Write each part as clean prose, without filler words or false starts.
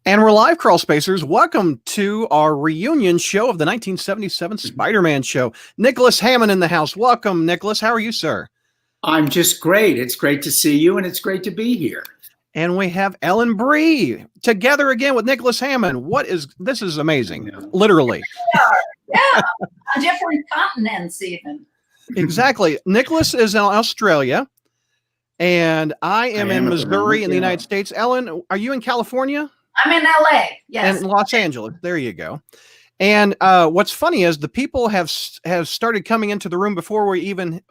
And we're live, Crawl Spacers. Welcome to our reunion show of the 1977 Spider-Man show. Nicholas Hammond in the house. Welcome, Nicholas. How are you, sir? I'm just great. It's great to see you, and it's great to be here. And we have Ellen Bree together again with Nicholas Hammond. This is amazing, literally. Yeah, on different continents even. Exactly. Nicholas is in Australia, and I am in Missouri in the United States. Ellen, are you in California? I'm in LA, yes. And Los Angeles. There you go. And what's funny is the people have started coming into the room before I even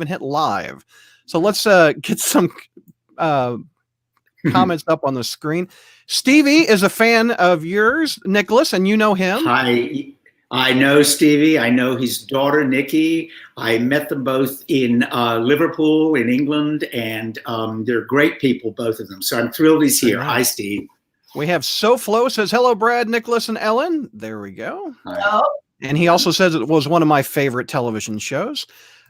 hit live. So let's get some comments up on the screen. Stevie is a fan of yours, Nicholas, and you know him. Hi, I know Stevie. I know his daughter, Nikki. I met them both in Liverpool, in England, and they're great people, both of them. So I'm thrilled he's here. Hi, Steve. We have SoFlo says, hello, Brad, Nicholas, and Ellen. There we go. Hello. And he also says it was one of my favorite television shows.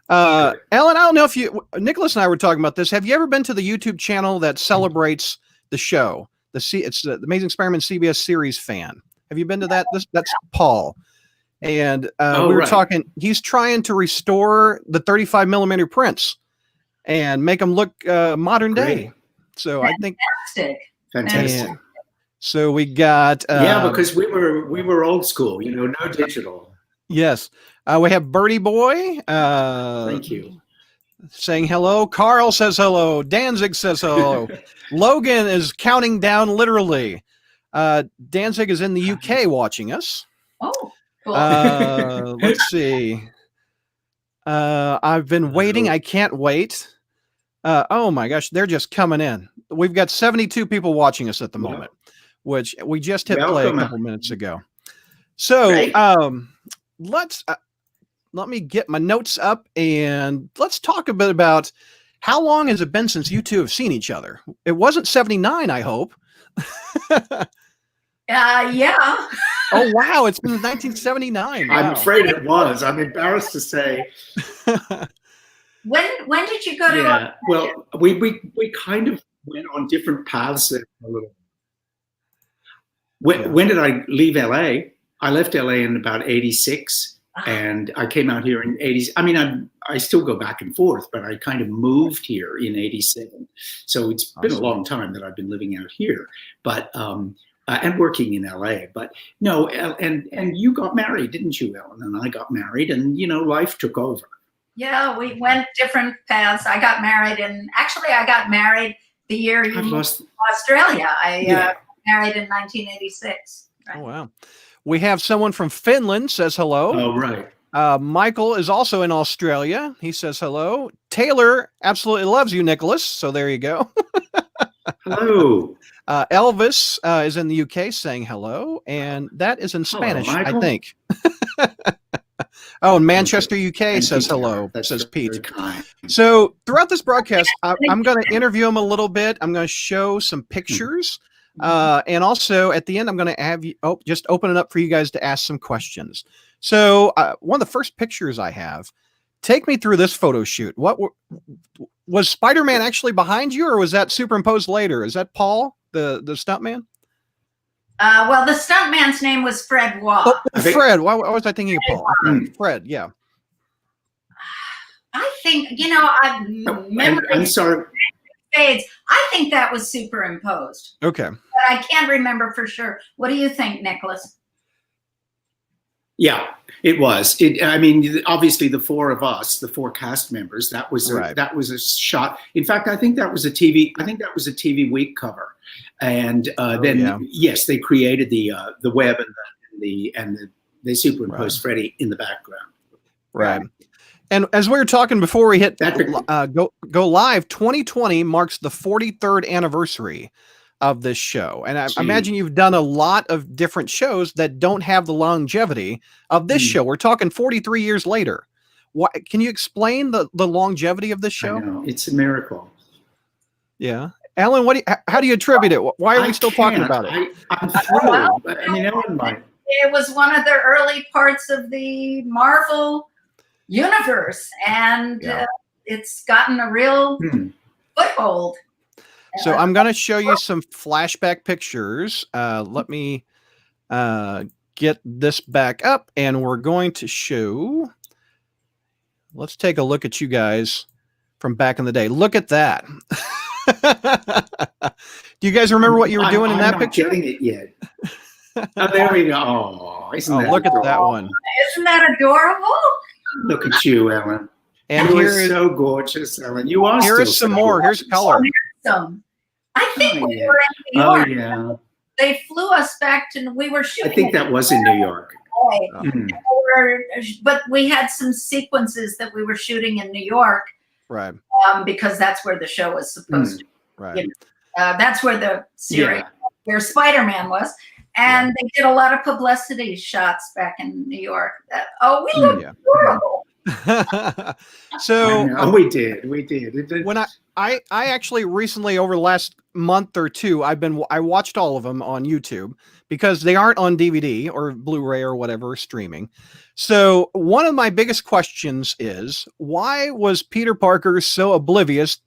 Ellen, I don't know if Nicholas and I were talking about this. Have you ever been to the YouTube channel that celebrates the show? It's the Amazing Spider-Man CBS series fan. Have you been to that? That's Paul. And we were talking, he's trying to restore the 35 millimeter prints and make them look modern day. So Fantastic. I think Fantastic. So we got because we were old school, no digital. Yes. We have Birdie Boy. Thank you. Saying hello. Carl says hello. Danzig says hello. Logan is counting down literally. Danzig is in the UK watching us. Oh, cool. Let's see. I've been waiting. I can't wait. Oh my gosh, they're just coming in. We've got 72 people watching us at the moment, which we just hit play a couple minutes ago. So let me get my notes up and let's talk a bit about how long has it been since you two have seen each other? It wasn't 79, I hope. Yeah. Oh, wow. It's been 1979. Wow. I'm afraid it was. I'm embarrassed to say. When did you go to? Well, we kind of went on different paths there a little. When did I leave LA? I left LA in about 86. And I came out here in 80s. I mean, I still go back and forth, but I kind of moved here in 87. So it's been a long time that I've been living out here, but and working in LA. But no, and you got married, didn't you, Ellen? And I got married, and life took over. Yeah, we went different paths. I got married, and actually, I got married the year you moved to Australia. I married in 1986. Right? Oh wow. We have someone from Finland says hello. Oh, right. Michael is also in Australia. He says hello. Taylor absolutely loves you, Nicholas. So there you go. Hello. Elvis is in the UK saying hello. And that is in Spanish, I think. Oh, and Manchester, UK says hello, says Pete. So throughout this broadcast, I'm going to interview him a little bit. I'm going to show some pictures. And also at the end, I'm going to have you just open it up for you guys to ask some questions. So one of the first pictures I have, take me through this photo shoot. What was Spider-Man actually behind you, or was that superimposed later? Is that Paul, the stuntman? Well, the stuntman's name was Fred Wahl. Oh, Fred. Why was I thinking of Paul? Fred, yeah. I think, I've memory. I'm sorry. Fades. I think that was superimposed. Okay. But I can't remember for sure. What do you think, Nicholas? Yeah, it was. I mean, obviously the four of us, the four cast members, that was a shot. In fact, I think that was a TV Week cover. And yes, they created the web and they superimposed Freddie in the background. Right. And as we were talking before we hit go live, 2020 marks the 43rd anniversary of this show. And I imagine you've done a lot of different shows that don't have the longevity of this show. We're talking 43 years later. Can you explain the longevity of this show? I know. It's a miracle. Yeah. Ellen, how do you attribute it? Why are we still talking about it? I'm thrilled. I mean, Ellen might. It was one of the early parts of the Marvel universe, and it's gotten a real foothold. So I'm going to show you some flashback pictures. Let me get this back up, and we're going to show. Let's take a look at you guys from back in the day. Look at that. Do you guys remember what you were doing in that picture? I'm not getting it yet. Oh, there we go. Oh, look at that one. Isn't that adorable? Look at you, Ellen. And you are so gorgeous, Ellen. You are. Here is some more. Here's color. I think we were in New York. Oh, yeah. They flew us back to, we were shooting. I think that was in New York. But we had some sequences that we were shooting in New York. Right. Because that's where the show was supposed to be. Right. You know, that's where the series, where Spider-Man was. And they did a lot of publicity shots back in New York. We look adorable. So we did. When I actually recently, over the last month or two, I watched all of them on YouTube because they aren't on DVD or Blu-ray or whatever streaming. So one of my biggest questions is, why was Peter Parker so oblivious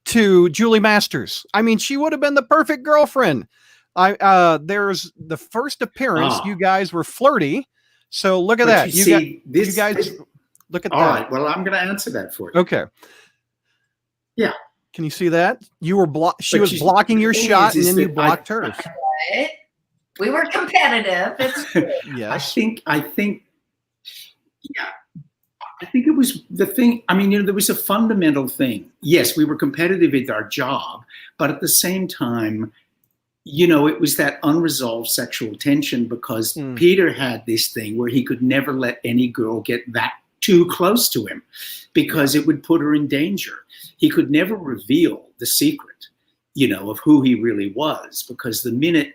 to Julie Masters? I mean, she would have been the perfect girlfriend. There's the first appearance. You guys were flirty. So look at that. You guys look at that. All right. Well, I'm going to answer that for you. Okay. Yeah. Can you see that? You were she was blocking your shot, and then you blocked hers. Right. We were competitive. Yes. I think it was the thing. I mean, there was a fundamental thing. Yes, we were competitive at our job, but at the same time, it was that unresolved sexual tension because Peter had this thing where he could never let any girl get that too close to him because it would put her in danger. He could never reveal the secret, of who he really was, because the minute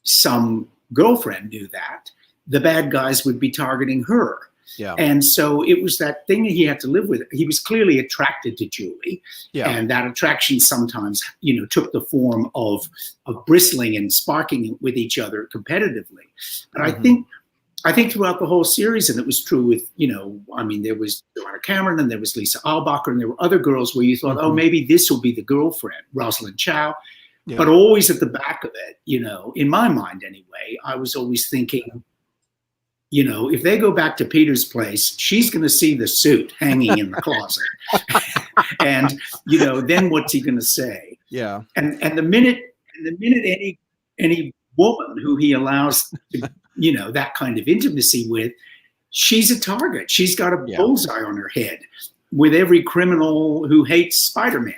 some girlfriend knew that, the bad guys would be targeting her. Yeah. And so it was that thing that he had to live with. He was clearly attracted to Julie. Yeah. And that attraction sometimes, took the form of bristling and sparking with each other competitively. But I think throughout the whole series, and it was true with, there was Joanna Cameron and there was Lisa Albacher and there were other girls where you thought, oh, maybe this will be the girlfriend, Rosalind Chow. Yeah. But always at the back of it, in my mind anyway, I was always thinking, if they go back to Peter's place, she's going to see the suit hanging in the closet. And, then what's he going to say? Yeah. And the minute any woman who he allows to, that kind of intimacy with, she's a target. She's got a bullseye on her head with every criminal who hates Spider-Man.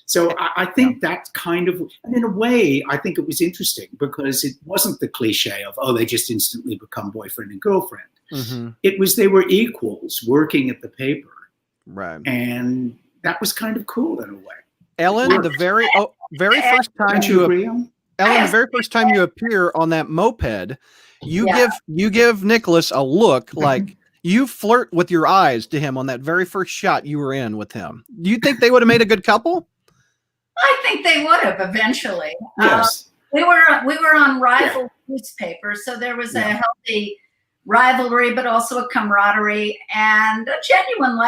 So I think that kind of, and in a way, I think it was interesting because it wasn't the cliche of, they just instantly become boyfriend and girlfriend. Mm-hmm. It was, they were equals working at the paper. Right. And that was kind of cool in a way. Ellen, the very first time the very first time you appear on that moped, you give Nicholas a look like you flirt with your eyes to him on that very first shot you were in with him. Do you think they would have made a good couple? I think they would have eventually. Yes. We were on rival newspapers, so there was a healthy rivalry, but also a camaraderie and a genuine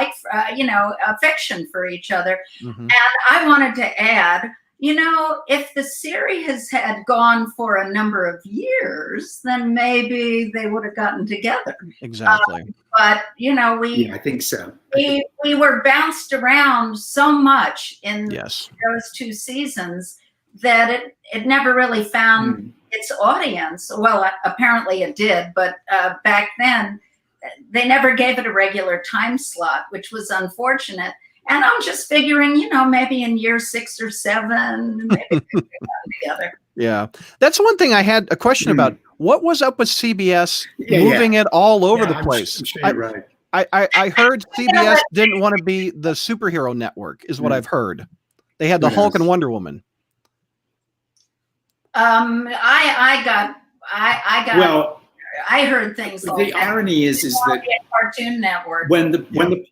affection for each other. Mm-hmm. And I wanted to add, if the series had gone for a number of years, then maybe they would have gotten together. Exactly. But I think so. We were bounced around so much in those two seasons that it never really found its audience. Well, apparently it did, but back then they never gave it a regular time slot, which was unfortunate. And I'm just figuring, maybe in year 6 or 7, maybe we could get together. Yeah. That's one thing I had a question about. What was up with CBS moving it all over the place? I'm sure you're right. I heard CBS didn't want to be the superhero network, is what I've heard. They had the Hulk and Wonder Woman. I heard things like the irony is that Cartoon Network. When the pilot.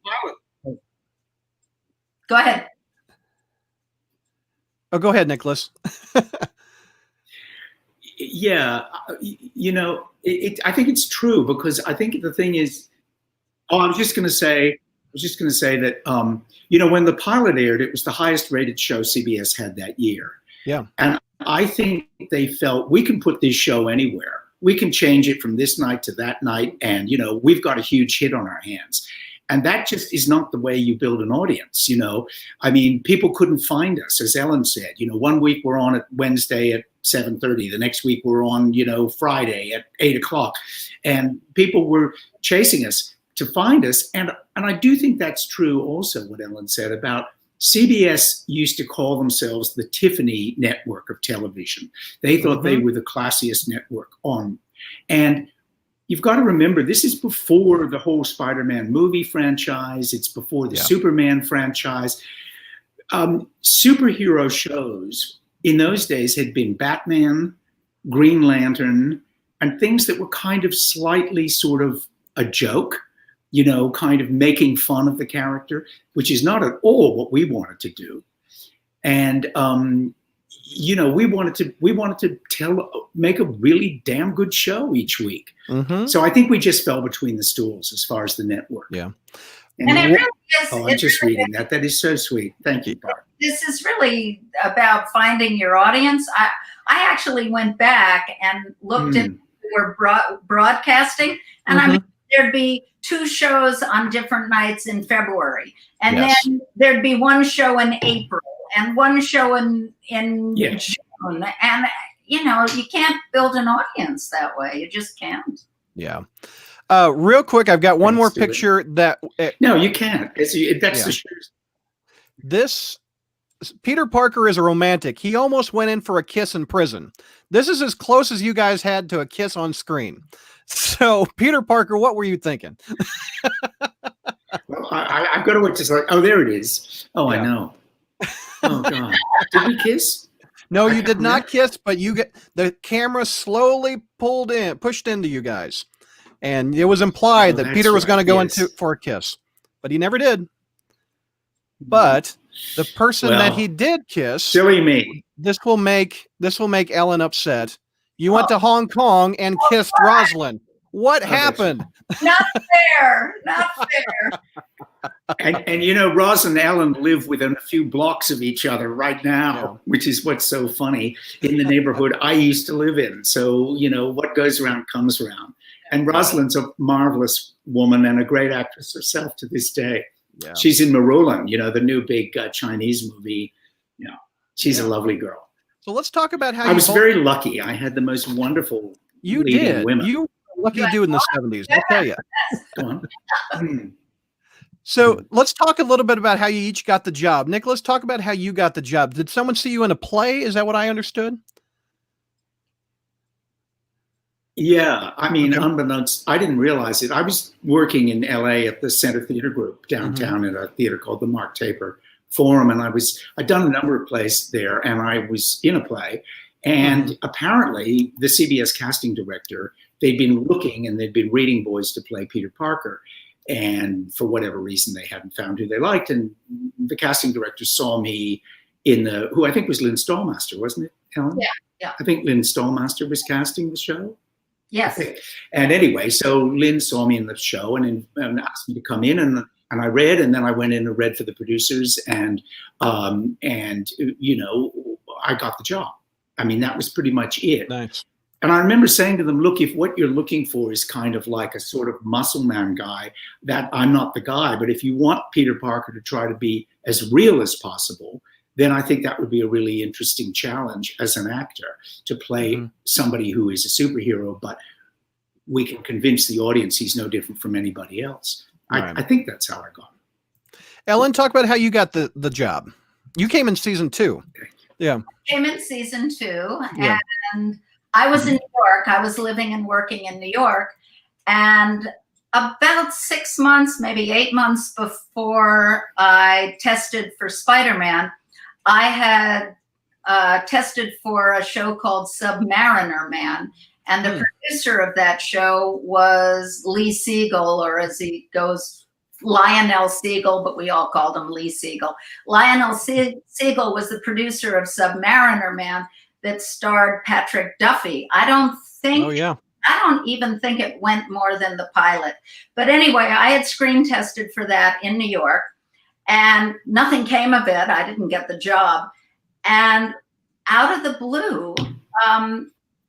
Go ahead. Oh, go ahead, Nicholas. Yeah, I think it's true because I think the thing is, I was just going to say that, when the pilot aired, it was the highest rated show CBS had that year. Yeah. And I think they felt, we can put this show anywhere. We can change it from this night to that night. And, you know, we've got a huge hit on our hands. And that just is not the way you build an audience, you know. I mean, people couldn't find us, as Ellen said. You know, one week we're on at Wednesday at 7:30. The next week we're on, you know, Friday at 8 o'clock. And people were chasing us to find us. And I do think that's true also, what Ellen said about CBS used to call themselves the Tiffany network of television. They thought they were the classiest network on. And you've got to remember, this is before the whole Spider-Man movie franchise. It's before the Superman franchise. Superhero shows in those days had been Batman, Green Lantern, and things that were kind of slightly sort of a joke, you know, kind of making fun of the character, which is not at all what we wanted to do. And, you know, we wanted to make a really damn good show each week. So I think we just fell between the stools as far as the network. Yeah. And it really is. I'm just reading that. That is so sweet. Thank you, Bart. This is really about finding your audience. I actually went back and looked at who were broadcasting, and I mean, there'd be 2 shows on different nights in February, and then there'd be one show in April and one show in June, and you know, you can't build an audience that way. You just can't. Yeah. Real quick, I've got one more picture that. No, you can't. That's the truth. This Peter Parker is a romantic. He almost went in for a kiss in prison. This is as close as you guys had to a kiss on screen. So, Peter Parker, what were you thinking? Well, I've got to just like, oh, there it is. Oh, I know. Oh God, did we kiss? No, you did not kiss, but you get the camera slowly pushed into you guys, and it was implied that Peter was going to go into for a kiss, but he never did. But the person that he did kiss, silly me. This will make Ellen upset. You went to Hong Kong and kissed Rosalind. What happened? Not fair. Not fair. And you know, Roz and Ellen live within a few blocks of each other right now, which is what's so funny in the neighborhood I used to live in. So, you know, what goes around comes around. And Rosalind's a marvelous woman and a great actress herself to this day. Yeah. She's in Marulan, you know, the new big Chinese movie. You know, she's a lovely girl. So let's talk about how I was very lucky. I had the most wonderful leading women. You were lucky dude in the 70s, I'll tell you. Go on. So let's talk a little bit about how you each got the job. Nicholas, talk about how you got the job. Did someone see you in a play? Is that what I understood? Yeah, I mean, unbeknownst, I didn't realize it. I was working in LA at the Center Theater Group downtown at a theater called the Mark Taper Forum, and I'd done a number of plays there, and I was in a play, and apparently the CBS casting director, they'd been looking and they'd been reading boys to play Peter Parker, and for whatever reason they hadn't found who they liked, and the casting director saw me in who I think was Lynn Stallmaster, wasn't it, Ellen? Yeah. I think Lynn Stallmaster was casting the show. Yes. And anyway, so Lynn saw me in the show and asked me to come in, and I read, and then I went in and read for the producers, and you know, I got the job. I mean, that was pretty much it. Nice. And I remember saying to them, look, if what you're looking for is kind of like a sort of muscle man guy, that I'm not the guy. But if you want Peter Parker to try to be as real as possible, then I think that would be a really interesting challenge as an actor to play somebody who is a superhero, but we can convince the audience he's no different from anybody else. I think that's how I got it. Ellen, talk about how you got the job. You came in season 2. Okay. Yeah. Came in season 2, and I was in New York. I was living and working in New York, and about 6 months, maybe 8 months before I tested for Spider-Man, I had tested for a show called Submariner Man, and the producer of that show was Lee Siegel, or as he goes, Lionel Siegel, but we all called him Lee Siegel. Lionel Siegel was the producer of Submariner Man that starred Patrick Duffy. I don't even think it went more than the pilot. But anyway, I had screen tested for that in New York, and nothing came of it. I didn't get the job. And out of the blue,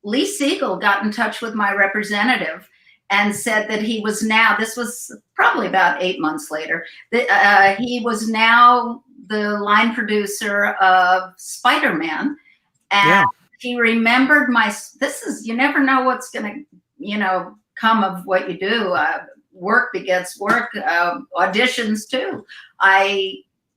Lee Siegel got in touch with my representative and said that he was now, this was probably about 8 months later, that he was now the line producer of Spider-Man. And he remembered you never know what's going to, come of what you do. Work begets work, auditions too. I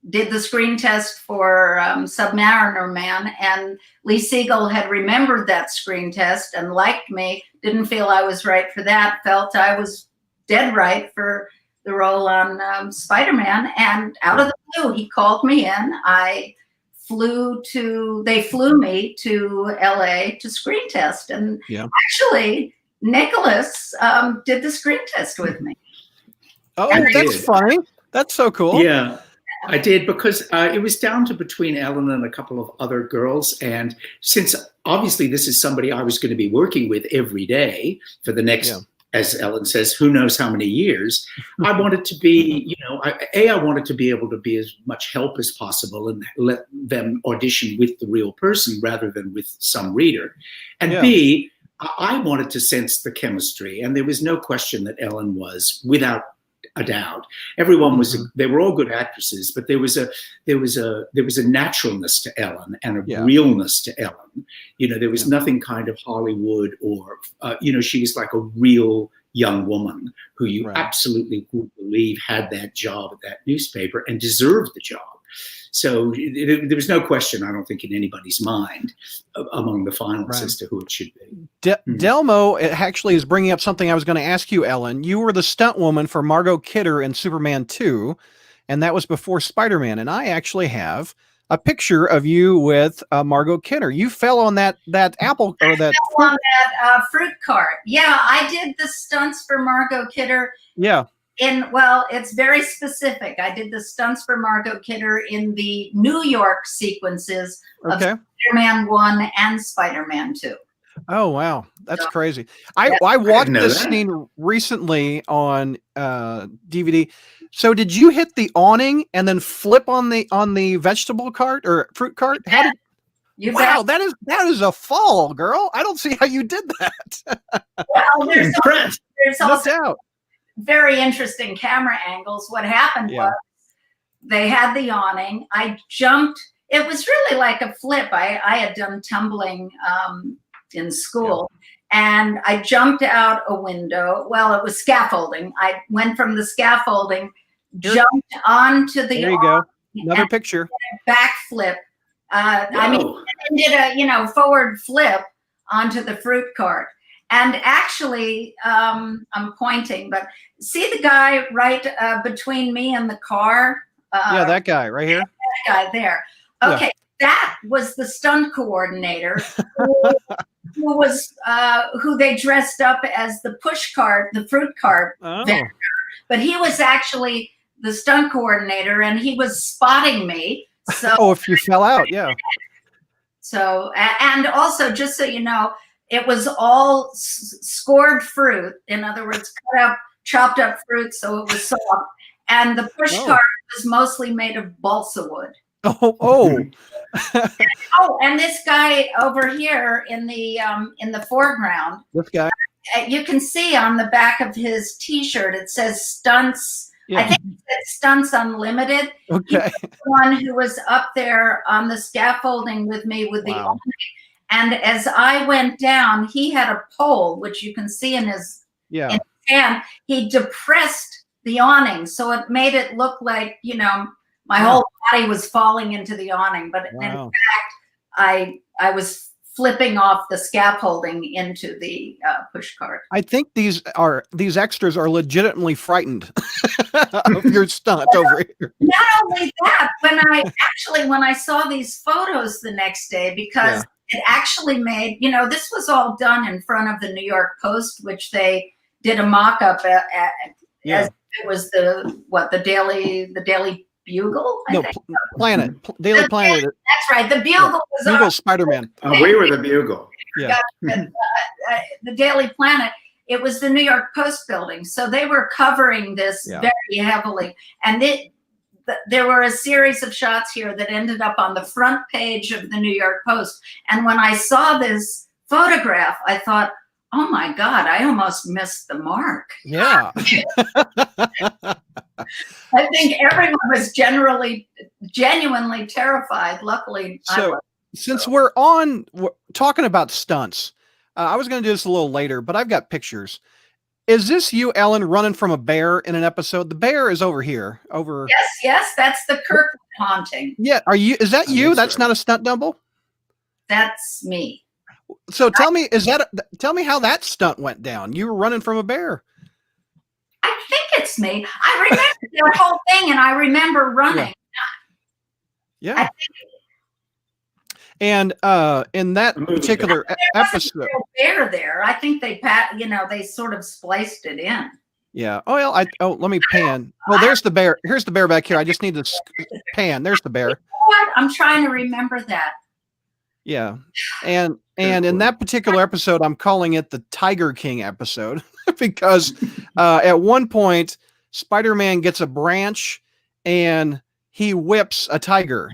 did the screen test for Submariner Man, and Lee Siegel had remembered that screen test and liked me, didn't feel I was right for that, felt I was dead right for the role on Spider-Man, and out of the blue, he called me in. They flew me to LA to screen test, and actually Nicholas did the screen test with me. Oh, that's funny. That's so cool. Yeah. I did, because it was down to between Ellen and a couple of other girls. And since obviously this is somebody I was going to be working with every day for the next, as Ellen says, who knows how many years, I wanted to be, I wanted to be able to be as much help as possible and let them audition with the real person rather than with some reader. And B, I wanted to sense the chemistry. And there was no question that Ellen was, without a doubt. Everyone was, they were all good actresses, but there was a naturalness to Ellen and a realness to Ellen. There was nothing kind of Hollywood or, she was like a real young woman who you absolutely would believe had that job at that newspaper and deserved the job. So there was no question, I don't think, in anybody's mind among the finalists as to who it should be. Delmo actually is bringing up something I was going to ask you, Ellen. You were the stunt woman for Margot Kidder in Superman 2, and that was before Spider-Man. And I actually have a picture of you with Margot Kidder. You fell on that apple or that fruit cart. Yeah, I did the stunts for Margot Kidder. Yeah. It's very specific. I did the stunts for Margot Kidder in the New York sequences of Spider-Man 1 and Spider-Man 2. Oh, wow. That's crazy. I watched this scene recently on DVD. So did you hit the awning and then flip on the vegetable cart or fruit cart? How did Wow, that is a fall, girl. I don't see how you did that. Well, there's also very interesting camera angles. What happened was they had the awning. I jumped. It was really like a flip. I had done tumbling in school, and I jumped out a window. Well, it was scaffolding. I went from the scaffolding, jumped onto the There you go. Another picture. Backflip. I did a forward flip onto the fruit cart. And actually, I'm pointing, but see the guy right between me and the car? That guy right here. That guy there. Okay, that was the stunt coordinator who they dressed up as the push cart, the fruit cart vendor. But he was actually the stunt coordinator, and he was spotting me. So if you fell out, So, and also, just so you know, it was all scored fruit. In other words, chopped up fruit, so it was soft. And the push cart was mostly made of balsa wood. And this guy over here in the foreground. This guy. You can see on the back of his T-shirt it says Stunts. I think it said Stunts Unlimited. Okay. He was the one who was up there on the scaffolding with me with the awning. And as I went down, he had a pole, which you can see in his hand. He depressed the awning, so it made it look like, my whole body was falling into the awning. But in fact, I was flipping off the scaffolding into the push cart. I think these extras are legitimately frightened of your stunt over here. Not only that, when I saw these photos the next day, because it actually made, this was all done in front of the New York Post, which they did a mock-up as it was the Daily Bugle? Planet. Daily Planet. That's right. The Bugle was Bugle Spider-Man. We were the Bugle. Yeah. The Daily Planet. It was the New York Post building. So they were covering this very heavily. And the there were a series of shots here that ended up on the front page of the New York Post. And when I saw this photograph, I thought, oh my God, I almost missed the mark. Yeah. I think everyone was genuinely terrified. Luckily, so since we're talking about stunts, I was going to do this a little later, but I've got pictures. Is this you, Ellen, running from a bear in an episode? The bear is over here. Yes, that's the Kirkwood haunting. Yeah, is that you? That's not a stunt double? That's me. So tell me how that stunt went down. You were running from a bear. I think it's me. I remember the whole thing, and I remember running. Yeah. And in that particular episode, bear there. I think they they sort of spliced it in. Yeah. Oh, well, let me pan. Well, there's the bear. Here's the bear back here. I just need to pan. There's the bear. I'm trying to remember that. Yeah. And in that particular episode, I'm calling it the Tiger King episode because at one point, Spider-Man gets a branch and he whips a tiger.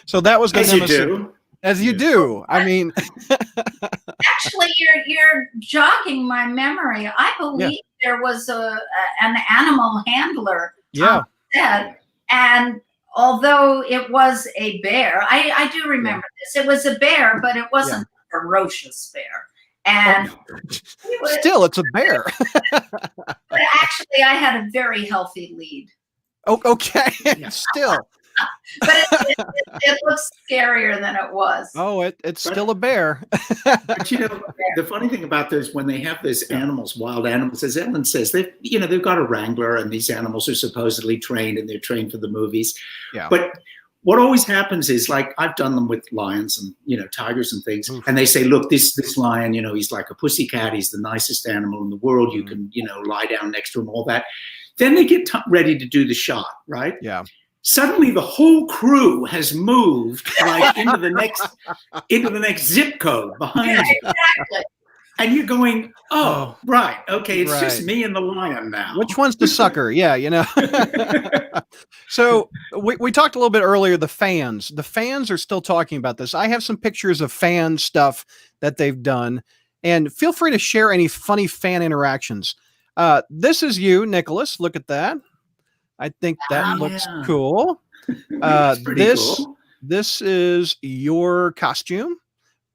So that was the nemesis. As you do. I mean, actually, you're jogging my memory. I believe there was an animal handler. Yeah. And although it was a bear, I do remember this. It was a bear, but it wasn't a ferocious bear. And still, it's a bear. But actually, I had a very healthy lead. Oh, okay. Still. But it looks scarier than it was. Oh, it's still a bear. But the funny thing about those, when they have those animals, wild animals, as Ellen says, they've got a wrangler, and these animals are supposedly trained, and they're trained for the movies. Yeah. But what always happens is, like, I've done them with lions and tigers and things, and they say, look, this lion, he's like a pussycat. He's the nicest animal in the world. You can lie down next to him, all that. Then they get ready to do the shot, right? Yeah. Suddenly, the whole crew has moved like into the next zip code behind you, exactly. and you're going, "Oh, right, okay, it's just me and the lion now." Which one's the sucker? Yeah, So we talked a little bit earlier. The fans are still talking about this. I have some pictures of fan stuff that they've done, and feel free to share any funny fan interactions. This is you, Nicholas. Look at that. I think that looks cool. This is your costume,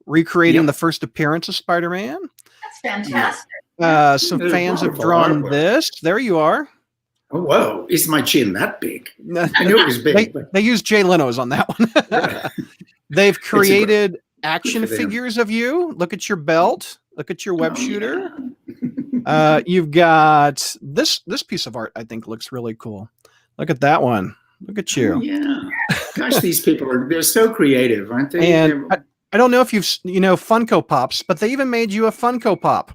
recreating the first appearance of Spider-Man. That's fantastic. Some fans have drawn this. There you are. Oh, whoa. Is my chin that big? I knew it was big. They used Jay Leno's on that one. They've created action figures of you. Look at your belt. Look at your web shooter. You've got this piece of art. I think looks really cool. Look at that one. Look at you. Oh, yeah. Gosh, these people they're so creative, aren't they? And I don't know if you've Funko Pops, but they even made you a Funko Pop.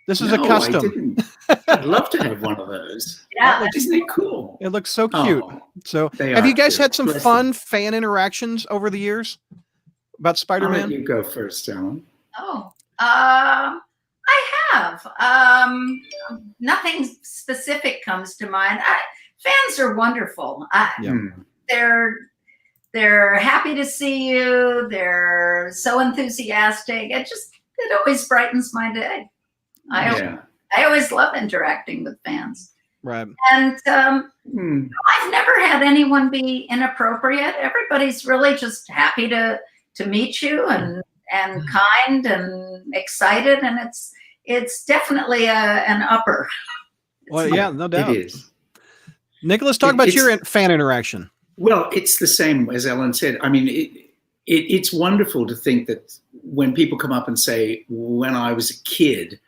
This is a custom. I didn't. I'd love to have one of those. Yeah, isn't it cool? It looks so cute. So, have you guys had some fun fan interactions over the years about Spider-Man? I'll let you go first, Ellen. Oh, I have. Nothing specific comes to mind. Fans are wonderful. They're happy to see you. They're so enthusiastic. It always brightens my day. I always love interacting with fans. Right. And I've never had anyone be inappropriate. Everybody's really just happy to meet you and kind and excited, and it's definitely an upper. Well, no doubt. It is. Nicholas, talk about your fan interaction. Well, it's the same as Ellen said. I mean, it's wonderful to think that when people come up and say, when I was a kid,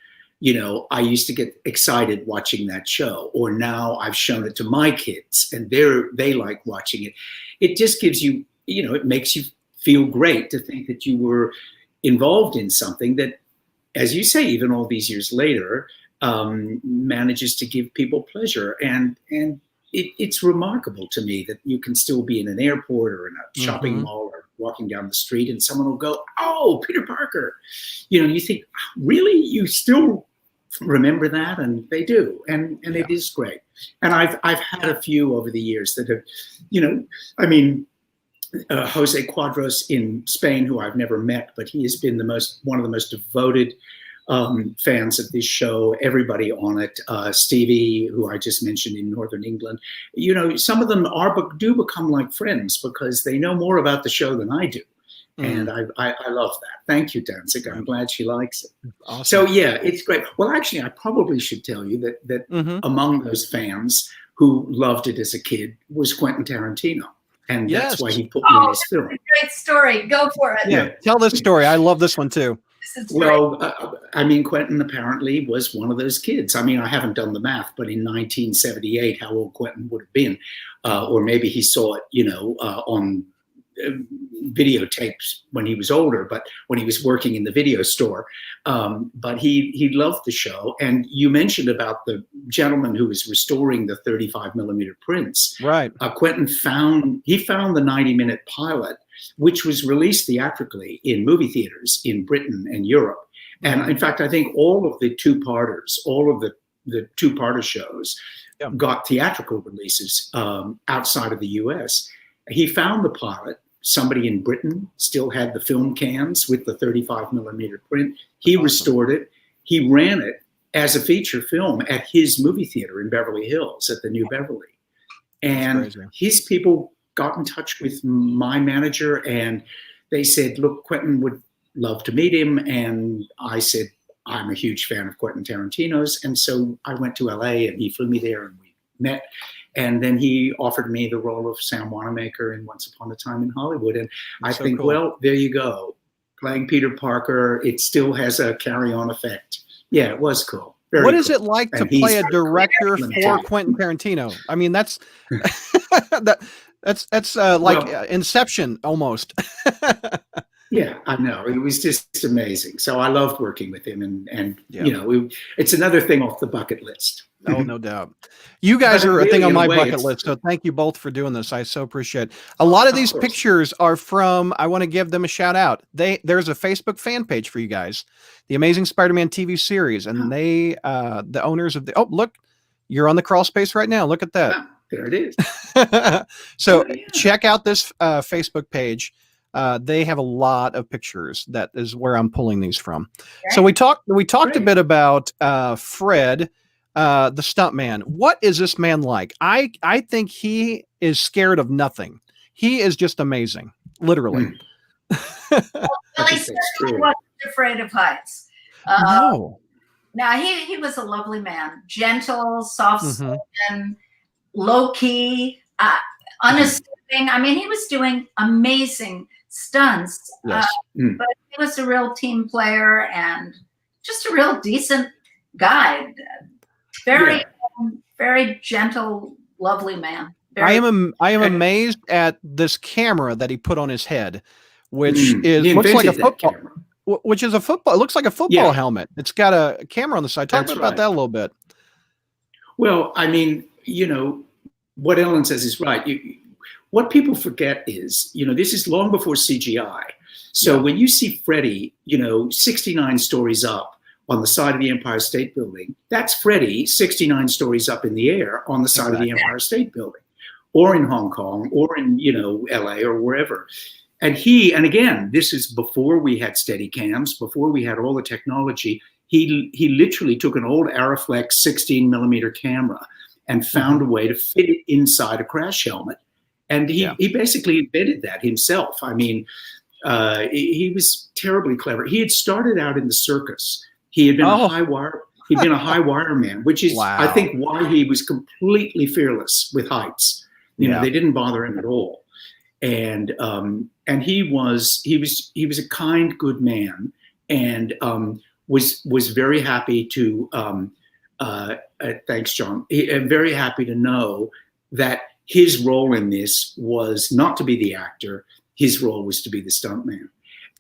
I used to get excited watching that show, or now I've shown it to my kids and they like watching it. It just gives you, it makes you feel great to think that you were involved in something that, as you say, even all these years later, manages to give people pleasure. And it's remarkable to me that you can still be in an airport or in a shopping mall or walking down the street and someone will go, "Oh, Peter Parker." You think, really? You still remember that, and they do, and it is great. And I've had a few over the years that have, I mean, Jose Cuadros in Spain, who I've never met, but he has been one of the most devoted fans of this show. Everybody on it, Stevie, who I just mentioned in Northern England, some of them do become like friends because they know more about the show than I do. And I love that. Thank you, Danzig. I'm glad she likes it. Awesome. So yeah, it's great. Well, actually, I probably should tell you that among those fans who loved it as a kid was Quentin Tarantino. And that's why he put me in his film. Great story. Go for it. Yeah, tell this story. I love this one too. Well, I mean, Quentin apparently was one of those kids. I mean, I haven't done the math, but in 1978, how old Quentin would have been, or maybe he saw it, on videotapes when he was older, but when he was working in the video store. But he loved the show. And you mentioned about the gentleman who was restoring the 35 millimeter prints. Right. Quentin found the 90-minute pilot, which was released theatrically in movie theaters in Britain and Europe. And in fact, I think all of the two-parters, all of the two-parter shows got theatrical releases outside of the US. He found the pilot. Somebody in Britain still had the film cans with the 35 millimeter print. He restored it. He ran it as a feature film at his movie theater in Beverly Hills at the New Beverly. And his people got in touch with my manager and they said, look, Quentin would love to meet him. And I said, I'm a huge fan of Quentin Tarantino's. And so I went to LA and he flew me there and we met. And then he offered me the role of Sam Wanamaker in Once Upon a Time in Hollywood. And I think, well, there you go. Playing Peter Parker, it still has a carry-on effect. Yeah, it was cool. What is it like to play a director for Quentin Tarantino? I mean, that's that's like Inception almost. Yeah, I know. It was just amazing. So I loved working with him, and it's another thing off the bucket list. Oh, no doubt. You guys are a thing on my bucket list, so thank you both for doing this. I so appreciate it. A lot of these pictures are from, I want to give them a shout out. There's a Facebook fan page for you guys, the Amazing Spider-Man TV series, and they, the owners of look, you're on the crawl space right now. Look at that. There it is. So check out this Facebook page. They have a lot of pictures. That is where I'm pulling these from. Okay. So we talked a bit about Fred, the stuntman. What is this man like? I think he is scared of nothing. He is just amazing, literally. Well, he wasn't afraid of heights. No. Now he was a lovely man, gentle, soft-spoken, low-key, unassuming. I mean, he was doing amazing stunts, but he was a real team player and just a real decent guy. Very, very gentle, lovely man. I am amazed at this camera that he put on his head, which looks like a football. Camera. Which is a football. It looks like a football helmet. It's got a camera on the side. Talk about that a little bit. Well, I mean, what Ellen says is right. What people forget is, this is long before CGI. So when you see Freddy, 69 stories up on the side of the Empire State Building, that's Freddy 69 stories up in the air on the side of the Empire State Building, or in Hong Kong, or in, LA or wherever. And again, this is before we had steady cams, before we had all the technology. He literally took an old Arriflex 16 millimeter camera and found a way to fit it inside a crash helmet. And he basically invented that himself. I mean, he was terribly clever. He had started out in the circus. He had been a high wire. He'd been a high wire man, which is, I think, why he was completely fearless with heights. They didn't bother him at all. And he was a kind, good man, and was very happy to. Thanks, John. Very happy to know that his role in this was not to be the actor. His role was to be the stuntman.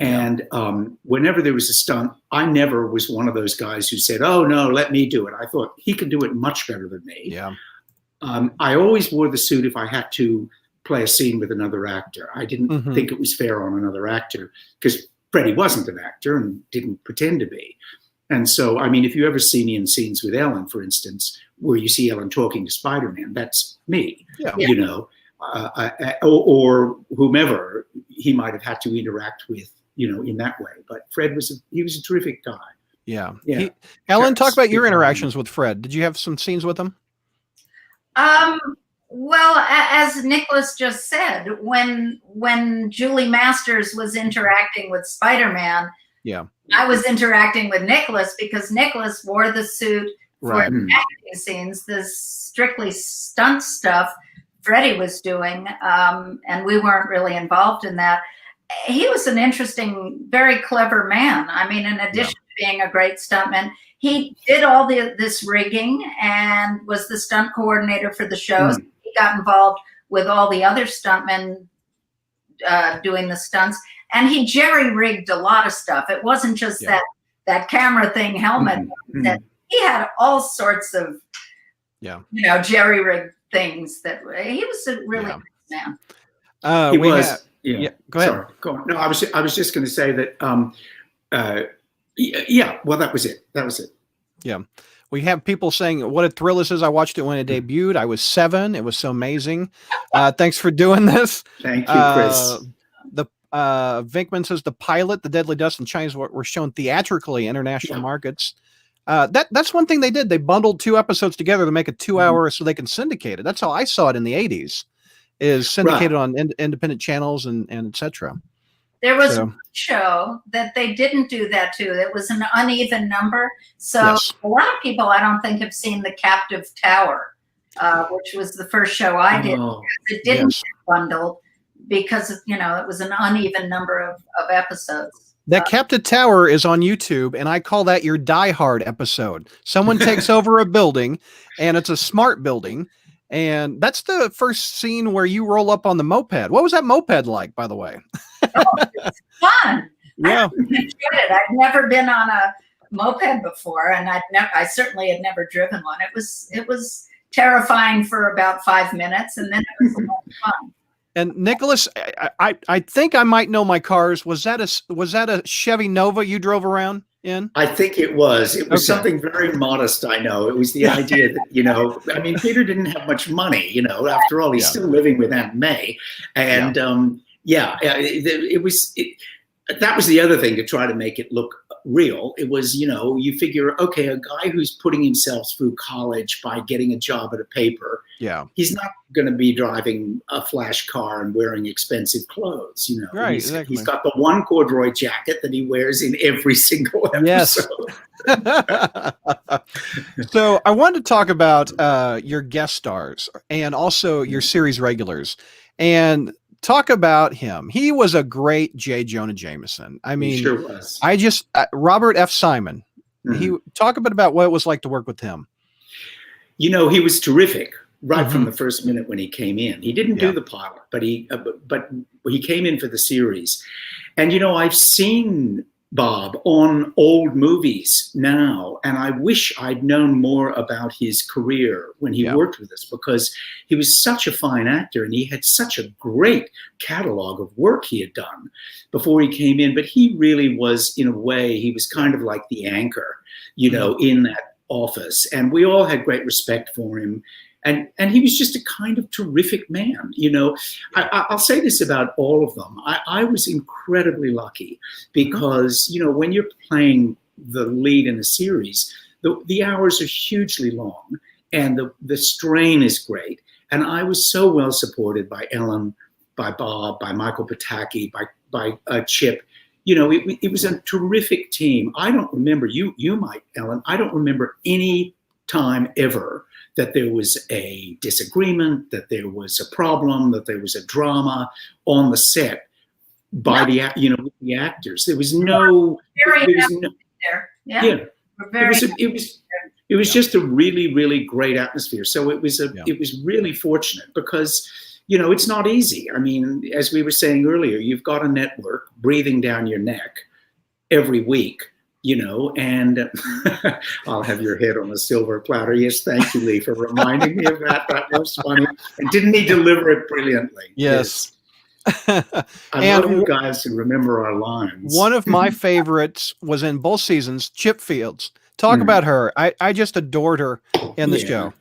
And whenever there was a stunt, I never was one of those guys who said, "Oh no, let me do it." I thought he could do it much better than me. Yeah. I always wore the suit if I had to play a scene with another actor. I didn't think it was fair on another actor because Freddie wasn't an actor and didn't pretend to be. And so, I mean, if you ever see me in scenes with Ellen, for instance, where you see Ellen talking to Spider-Man, that's me, you know, or whomever he might have had to interact with, you know, in that way. But Fred was a terrific guy. Yeah. Ellen, talk about your interactions with Fred. Did you have some scenes with him? Well, as Nicholas just said, when Julie Masters was interacting with Spider-Man, I was interacting with Nicholas because Nicholas wore the suit for acting scenes. The strictly stunt stuff Freddie was doing, and we weren't really involved in that. He was an interesting, very clever man. I mean, in addition to being a great stuntman, he did all this rigging and was the stunt coordinator for the shows. He got involved with all the other stuntmen doing the stunts, and he jerry-rigged a lot of stuff. It wasn't just that camera thing, helmet. That he had all sorts of, you know, jerry-rigged things. That he was a really good man. He was. Go ahead. Sorry, go on. No, I was just going to say that. Well, that was it. Yeah. We have people saying what a thrill this is. I watched it when it debuted. I was 7. It was so amazing. Thanks for doing this. Thank you, Chris. Vinkman says the pilot, The Deadly Dust and Chinese were shown theatrically in international markets. That's one thing they did. They bundled 2 episodes together to make a 2-hour so they can syndicate it. That's how I saw it in the 80s, is syndicated on independent channels and etc. There was a show that they didn't do that to. It was an uneven number. So a lot of people, I don't think, have seen The Captive Tower, which was the first show I did. It didn't get bundled because, you know, it was an uneven number of episodes. That Captive Tower is on YouTube, and I call that your Die Hard episode. Someone takes over a building, and it's a smart building, and that's the first scene where you roll up on the moped. What was that moped like, by the way? It's fun. Yeah. I enjoyed it. I'd never been on a moped before, and I certainly had never driven one. It was terrifying for about 5 minutes, and then it was a lot of fun. And Nicholas, I think I might know my cars. Was that a Chevy Nova you drove around in? I think it was. It was something very modest, I know. It was the idea that, you know, I mean, Peter didn't have much money, you know, after all, he's still living with Aunt May. And that was the other thing, to try to make it look real. It was, you know, you figure, okay, a guy who's putting himself through college by getting a job at a paper, he's not going to be driving a flash car and wearing expensive clothes, you know. Right, he's got the one corduroy jacket that he wears in every single episode. So I wanted to talk about your guest stars and also your series regulars, and talk about him. He was a great J. Jonah Jameson. I mean, he sure was. Robert F. Simon. He talk a bit about what it was like to work with him. You know, he was terrific right from the first minute when he came in. He didn't do the pilot, but he came in for the series. And you know, I've seen Bob on old movies now, and I wish I'd known more about his career when he worked with us, because he was such a fine actor and he had such a great catalog of work he had done before he came in. But he really was, in a way, he was kind of like the anchor, you know, in that office, and we all had great respect for him. And he was just a kind of terrific man. You know, I'll say this about all of them. I was incredibly lucky because, you know, when you're playing the lead in a series, the hours are hugely long and the strain is great. And I was so well supported by Ellen, by Bob, by Michael Pataki, by Chip. You know, it was a terrific team. I don't remember, you might, Ellen, I don't remember any time ever that there was a disagreement, that there was a problem, that there was a drama on the set by the actors. There was no. It was just a really, really great atmosphere. So it was really fortunate because, you know, it's not easy. I mean, as we were saying earlier, you've got a network breathing down your neck every week. You know, and I'll have your head on a silver platter. Yes, thank you, Lee, for reminding me of that. That was funny. And didn't he deliver it brilliantly? Yes. I love you guys who remember our lines. One of my favorites was in both seasons, Chip Fields. Talk about her. I just adored her in the show.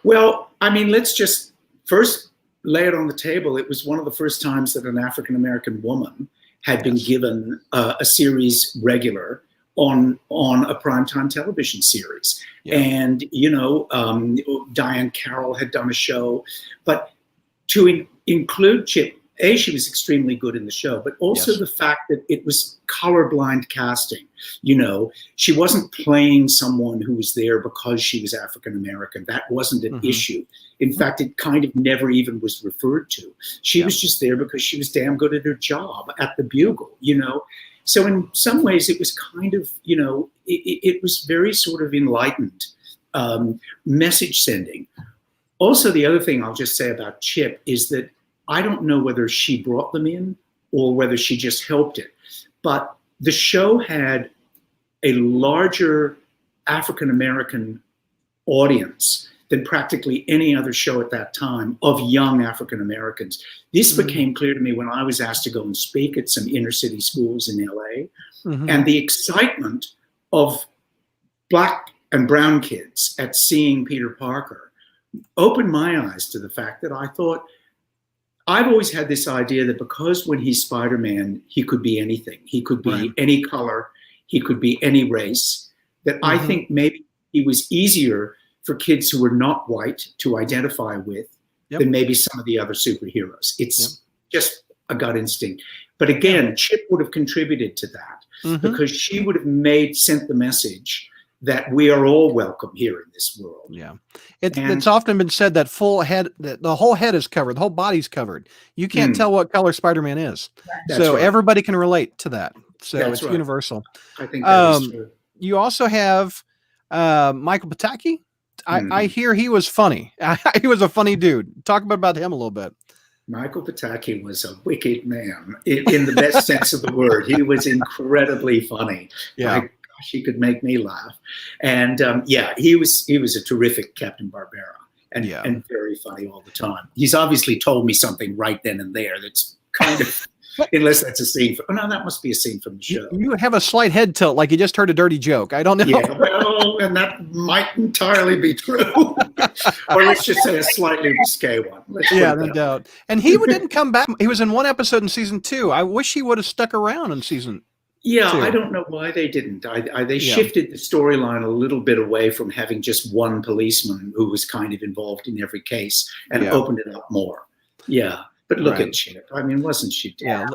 Well, I mean, let's just first lay it on the table. It was one of the first times that an African-American woman had been given a series regular on a primetime television series. And, you know, Diane Carroll had done a show, but to include Chip, she was extremely good in the show, but also the fact that it was colorblind casting. You know, she wasn't playing someone who was there because she was African-American. That wasn't an issue. In fact, it kind of never even was referred to. She was just there because she was damn good at her job at the Bugle, you know. So in some ways it was kind of, you know, it was very sort of enlightened message sending. Also, the other thing I'll just say about Chip is that I don't know whether she brought them in or whether she just helped it, but the show had a larger African-American audience than practically any other show at that time of young African-Americans. This became clear to me when I was asked to go and speak at some inner city schools in LA, and the excitement of Black and brown kids at seeing Peter Parker opened my eyes to the fact that I thought, I've always had this idea that because when he's Spider-Man, he could be anything. He could be any color. He could be any race. That I think maybe he was easier for kids who were not white to identify with than maybe some of the other superheroes. It's just a gut instinct. But again, Chip would have contributed to that because she would have sent the message that we are all welcome here in this world. Yeah. It's often been said that the whole head is covered, the whole body's covered. You can't tell what color Spider-Man is. So everybody can relate to that. So it's universal. I think that is true. You also have Michael Pataki. I hear he was funny. He was a funny dude. Talk about him a little bit. Michael Pataki was a wicked man in the best sense of the word. He was incredibly funny. Yeah. He could make me laugh. And he was a terrific Captain Barbera and very funny all the time. He's obviously told me something right then and there that's kind of, unless that's a scene. No, that must be a scene from the show. You have a slight head tilt, like you just heard a dirty joke. I don't know. Yeah, well, and that might entirely be true. Or let's just say a slightly risque one. No doubt. And he didn't come back. He was in one episode in season 2. I wish he would have stuck around in season 2. I don't know why they didn't. They shifted the storyline a little bit away from having just one policeman who was kind of involved in every case and opened it up more. Yeah. But look at Chip. I mean, wasn't she? Yeah.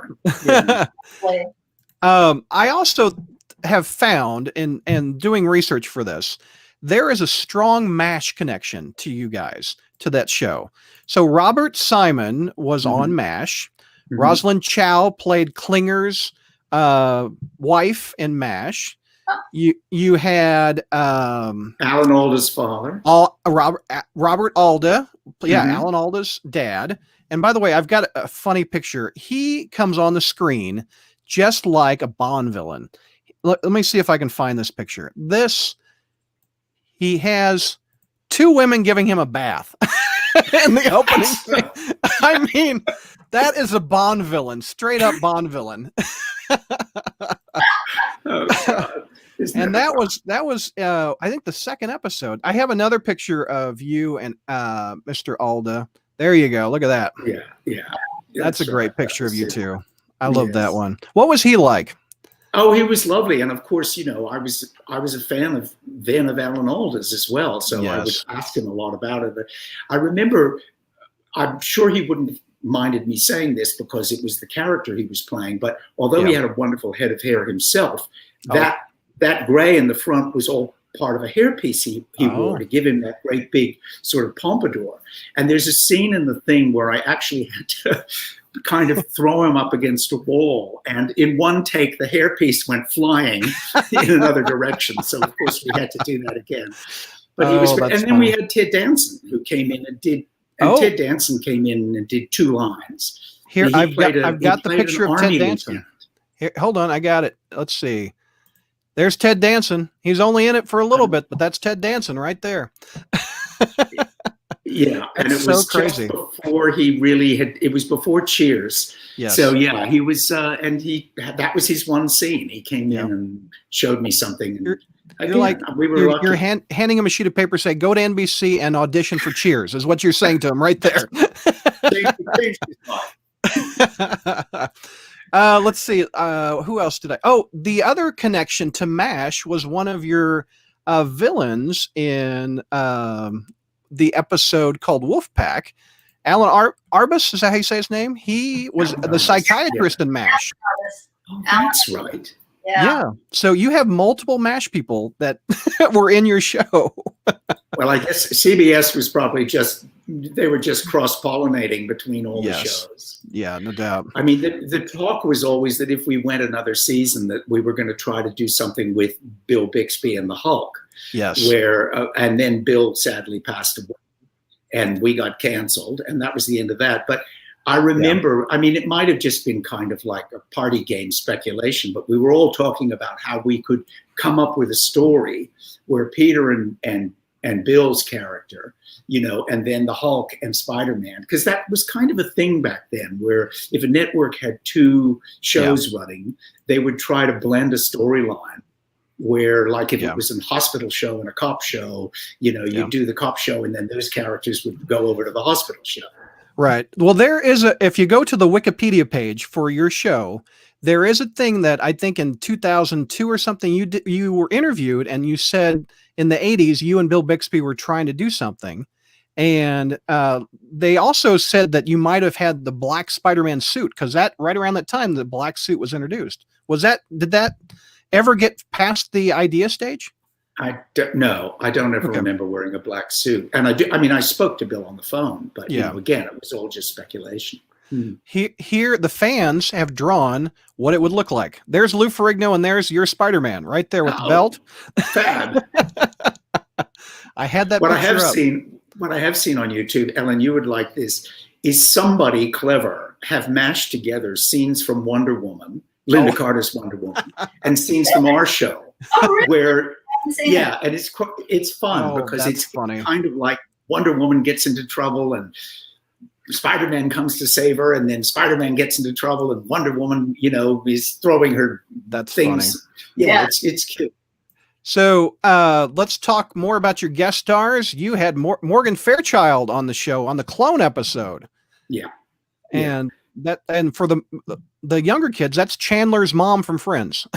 I also have found in doing research for this, there is a strong MASH connection to you guys, to that show. So Robert Simon was on MASH. Rosalind Chow played Klinger's wife in MASH. You had Alan Alda's father. Robert Alda. Alan Alda's dad. And by the way, I've got a funny picture. He comes on the screen just like a Bond villain. Let me see if I can find this picture. He has 2 women giving him a bath in the opening scene. I mean, that is a Bond villain, straight up Bond villain. Oh, God. And that was I think the second episode. I have another picture of you and Mr. Alda. There you go. Look at that. Yeah. That's a great picture of you too. I love that one. What was he like? Oh, he was lovely, and of course, you know, I was a fan of Alan Alda's as well, so I would ask him a lot about it. But I remember, I'm sure he wouldn't have minded me saying this because it was the character he was playing. But although he had a wonderful head of hair himself, that gray in the front was all part of a hairpiece he wore to give him that great big sort of pompadour. And there's a scene in the thing where I actually had to kind of throw him up against a wall, and in one take the hairpiece went flying in another direction. So of course we had to do that again. But he was, and then funny. We had Ted Danson who came in and did. And Ted Danson came in and did 2 lines. Here, I've got the picture of Ted Danson. Here, hold on, I got it. Let's see. There's Ted Danson. He's only in it for a little bit, but that's Ted Danson right there. Yeah, and it so was crazy. just before he really had. It was before Cheers. Yes. So yeah, he was, and that was his one scene. He came in and showed me something. And you're handing him a sheet of paper, say, "Go to NBC and audition for Cheers," is what you're saying to him right there. Let's see. Who else did I? Oh, the other connection to MASH was one of your villains in the episode called Wolfpack. Alan Arbus, is that how you say his name? He was the psychiatrist in MASH. Oh, that's right. Yeah. So you have multiple MASH people that were in your show. Well, I guess CBS was probably they were just cross-pollinating between all the shows. Yeah, no doubt. I mean, the talk was always that if we went another season, that we were going to try to do something with Bill Bixby and the Hulk. Yes. And then Bill sadly passed away and we got canceled, and that was the end of that. But I remember, I mean, it might have just been kind of like a party game speculation, but we were all talking about how we could come up with a story where Peter and Bill's character, and then the Hulk and Spider-Man, because that was kind of a thing back then, where if a network had two shows running, they would try to blend a storyline where, like, if it was a hospital show and a cop show, you do the cop show and then those characters would go over to the hospital show. Right. Well, if you go to the Wikipedia page for your show, there is a thing that I think in 2002 or something, you were interviewed and you said in the 80s, you and Bill Bixby were trying to do something. And they also said that you might have had the black Spider-Man suit, because that right around that time, the black suit was introduced. Did that ever get past the idea stage? I don't ever remember wearing a black suit. And I spoke to Bill on the phone, but again, it was all just speculation. Here, the fans have drawn what it would look like. There's Lou Ferrigno, and there's your Spider-Man right there with the belt. Fab. I had that. What I have seen on YouTube, Ellen, you would like this, is somebody clever have mashed together scenes from Wonder Woman, Linda Carter's Wonder Woman, and scenes from our show, where and it's fun because it's funny. Kind of like Wonder Woman gets into trouble and Spider-Man comes to save her, and then Spider-Man gets into trouble and Wonder Woman, is throwing her things. Funny. Yeah, it's cute. So let's talk more about your guest stars. You had Morgan Fairchild on the show on the Clone episode. Yeah. And for the younger kids, that's Chandler's mom from Friends.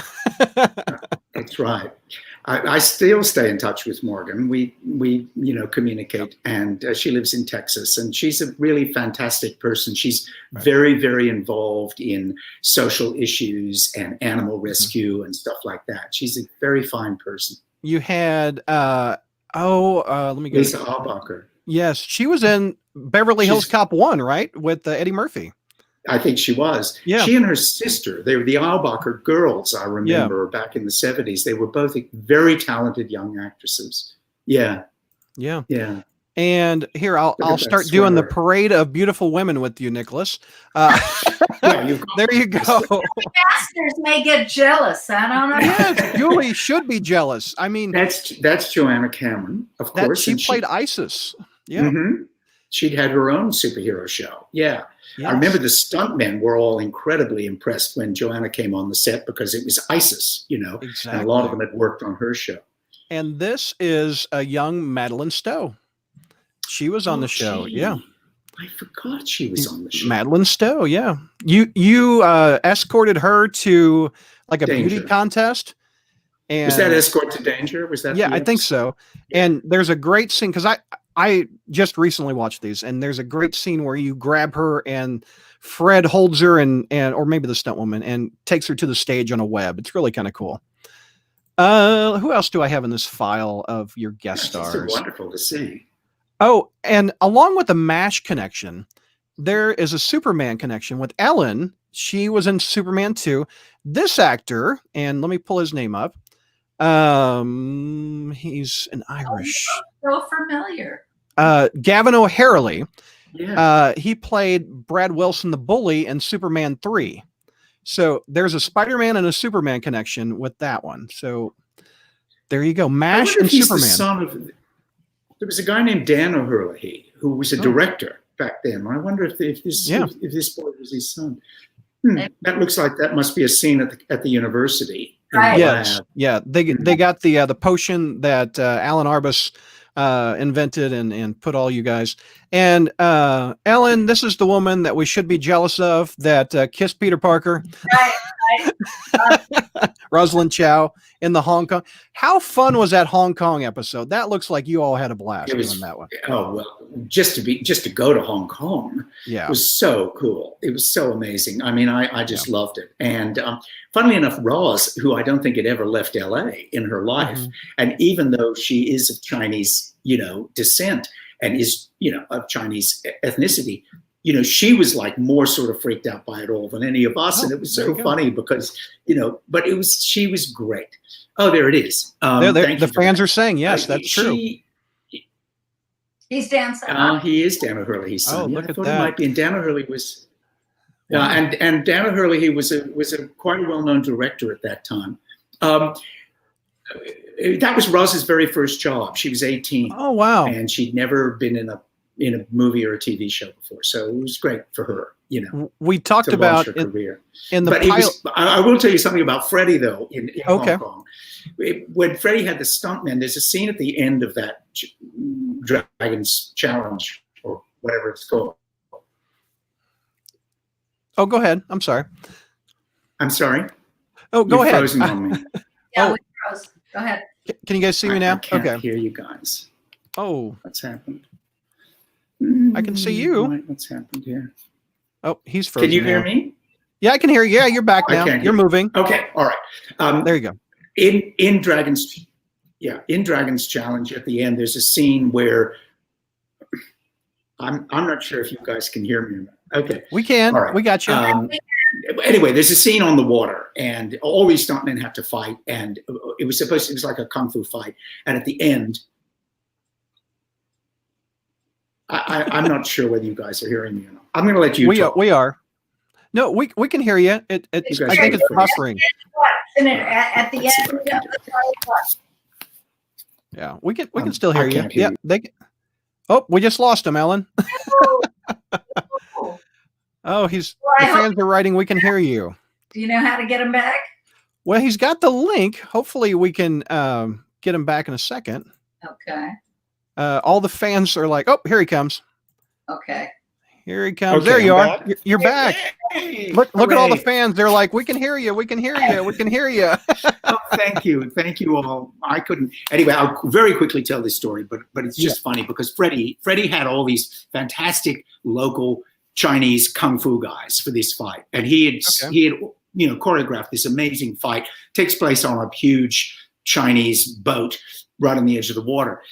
That's right. I still stay in touch with Morgan. We communicate, and she lives in Texas, and she's a really fantastic person. She's very, very involved in social issues and animal rescue and stuff like that. She's a very fine person. You had let me go. Lisa Albacher. Yes, she was in Beverly Hills Cop 1, right, with Eddie Murphy. I think she was. Yeah. She and her sister, they were the Albacher girls, I remember, back in the 70s. They were both very talented young actresses. Yeah. Yeah. Yeah. And here, I'll start doing the parade of beautiful women with you, Nicholas. There you go. Masters may get jealous. I don't know. Yes, Julie should be jealous. I mean, that's Joanna Cameron, of course. She played Isis. Yeah. Mm-hmm. She'd had her own superhero show. Yeah. Yes. I remember the stuntmen were all incredibly impressed when Joanna came on the set because it was Isis, Exactly. And a lot of them had worked on her show. And this is a young Madeline Stowe. She was on the show. Yeah. I forgot she was on the show. Madeline Stowe. Yeah. You escorted her to like a beauty contest. And was that Escort to Danger? Was that? Yeah, I think so. And there's a great scene because I just recently watched these, and there's a great scene where you grab her and Fred holds her or maybe the stunt woman and takes her to the stage on a web. It's really kind of cool. Who else do I have in this file of your guest stars? It's wonderful to see. Oh, and along with the MASH connection, there is a Superman connection with Ellen. She was in Superman 2. This actor, and let me pull his name up. He's an Irish. So familiar. Gavin O'Harley. Yeah. He played Brad Wilson, the bully, in Superman 3. So there's a Spider-Man and a Superman connection with that one. So there you go. MASH and Superman. There was a guy named Dan O'Herlihy who was a director back then. I wonder if this boy was his son. That looks like that must be a scene at the university. Right. Yes, yeah. They got the potion that Alan Arbus invented and put all you guys. And Ellen, this is the woman that we should be jealous of that kissed Peter Parker. Right. Rosalind Chow in the Hong Kong. How fun was that Hong Kong episode? That looks like you all had a blast doing that one. Oh well, just to go to Hong Kong, was so cool. It was so amazing. I mean, I just loved it. And funnily enough, Roz, who I don't think had ever left LA in her life, and even though she is of Chinese, descent and is, of Chinese ethnicity, she was like more sort of freaked out by it all than any of us. And it was so funny because, but she was great. Oh, there it is. The fans are saying, yes, that's true. He's Dan. He is Dan O'Hurley's son. Oh, look at I thought that. He might be. And Dan O'Hurley was, and Dan O'Hurley, he was a quite a well-known director at that time. That was Roz's very first job. She was 18. Oh, wow. And she'd never been in a movie or a TV show before. So it was great for her, We talked about her career. In the pilot. I will tell you something about Freddie, though, in Hong Kong. When Freddie had the Stuntman, there's a scene at the end of that Dragon's Challenge, or whatever it's called. Oh, go ahead. I'm sorry. I'm sorry? Oh, go ahead. Frozen on me. Yeah, we froze. Go ahead. Can you guys see me now? I can't hear you guys. Oh. What's happened? I can see you. What's happened here? Oh, he's frozen. Can you hear me? Yeah, I can hear you. Yeah, you're back now. You're moving. Okay, all right. There you go. In Dragon's Challenge at the end, there's a scene where I'm not sure if you guys can hear me. Okay, we can. All right. We got you. Anyway, there's a scene on the water, and all these stuntmen have to fight, and it was like a kung fu fight, and at the end, I'm not sure whether you guys are hearing me or not. I'm going to let you talk. We are. No, we can hear you. I think it's buffering. At the end. Yeah, we can still hear you. Yeah, Oh, we just lost him, Ellen. Oh, the fans are writing, we can hear you. Do you know how to get him back? Well, he's got the link. Hopefully we can get him back in a second. Okay. All the fans are like, oh, here he comes. Okay. Here he comes. Okay, there you I'm are. You're back. Hey, look at all the fans. They're like, we can hear you. We can hear you. We can hear you. Oh, thank you. Thank you all. I couldn't. Anyway, I'll very quickly tell this story, but it's just funny because Freddie had all these fantastic local Chinese kung fu guys for this fight. And he had choreographed this amazing fight. Takes place on a huge Chinese boat right on the edge of the water.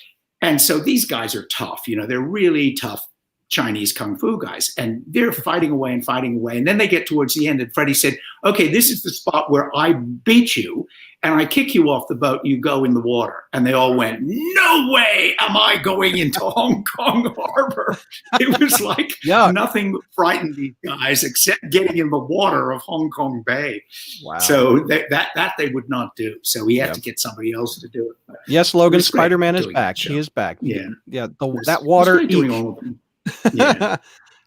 And so these guys are tough, they're really tough Chinese kung fu guys, and they're fighting away. And then they get towards the end, and Freddie said, okay, this is the spot where I beat you and I kick you off the boat, you go in the water. And they all went, no way am I going into Hong Kong harbor. It was like nothing frightened these guys except getting in the water of Hong Kong Bay. Wow. So that they would not do. So he had to get somebody else to do it. Yes, Logan, Spider-Man is back. He is back. Yeah. Yeah. That water. Doing all of them. Yeah.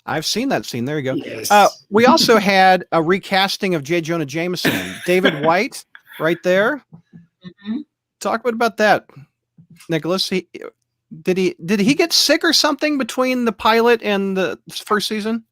I've seen that scene. There you go. Yes. We also had a recasting of J. Jonah Jameson. David White, right there. Mm-hmm. Talk about that, Nicholas. Did he get sick or something between the pilot and the first season?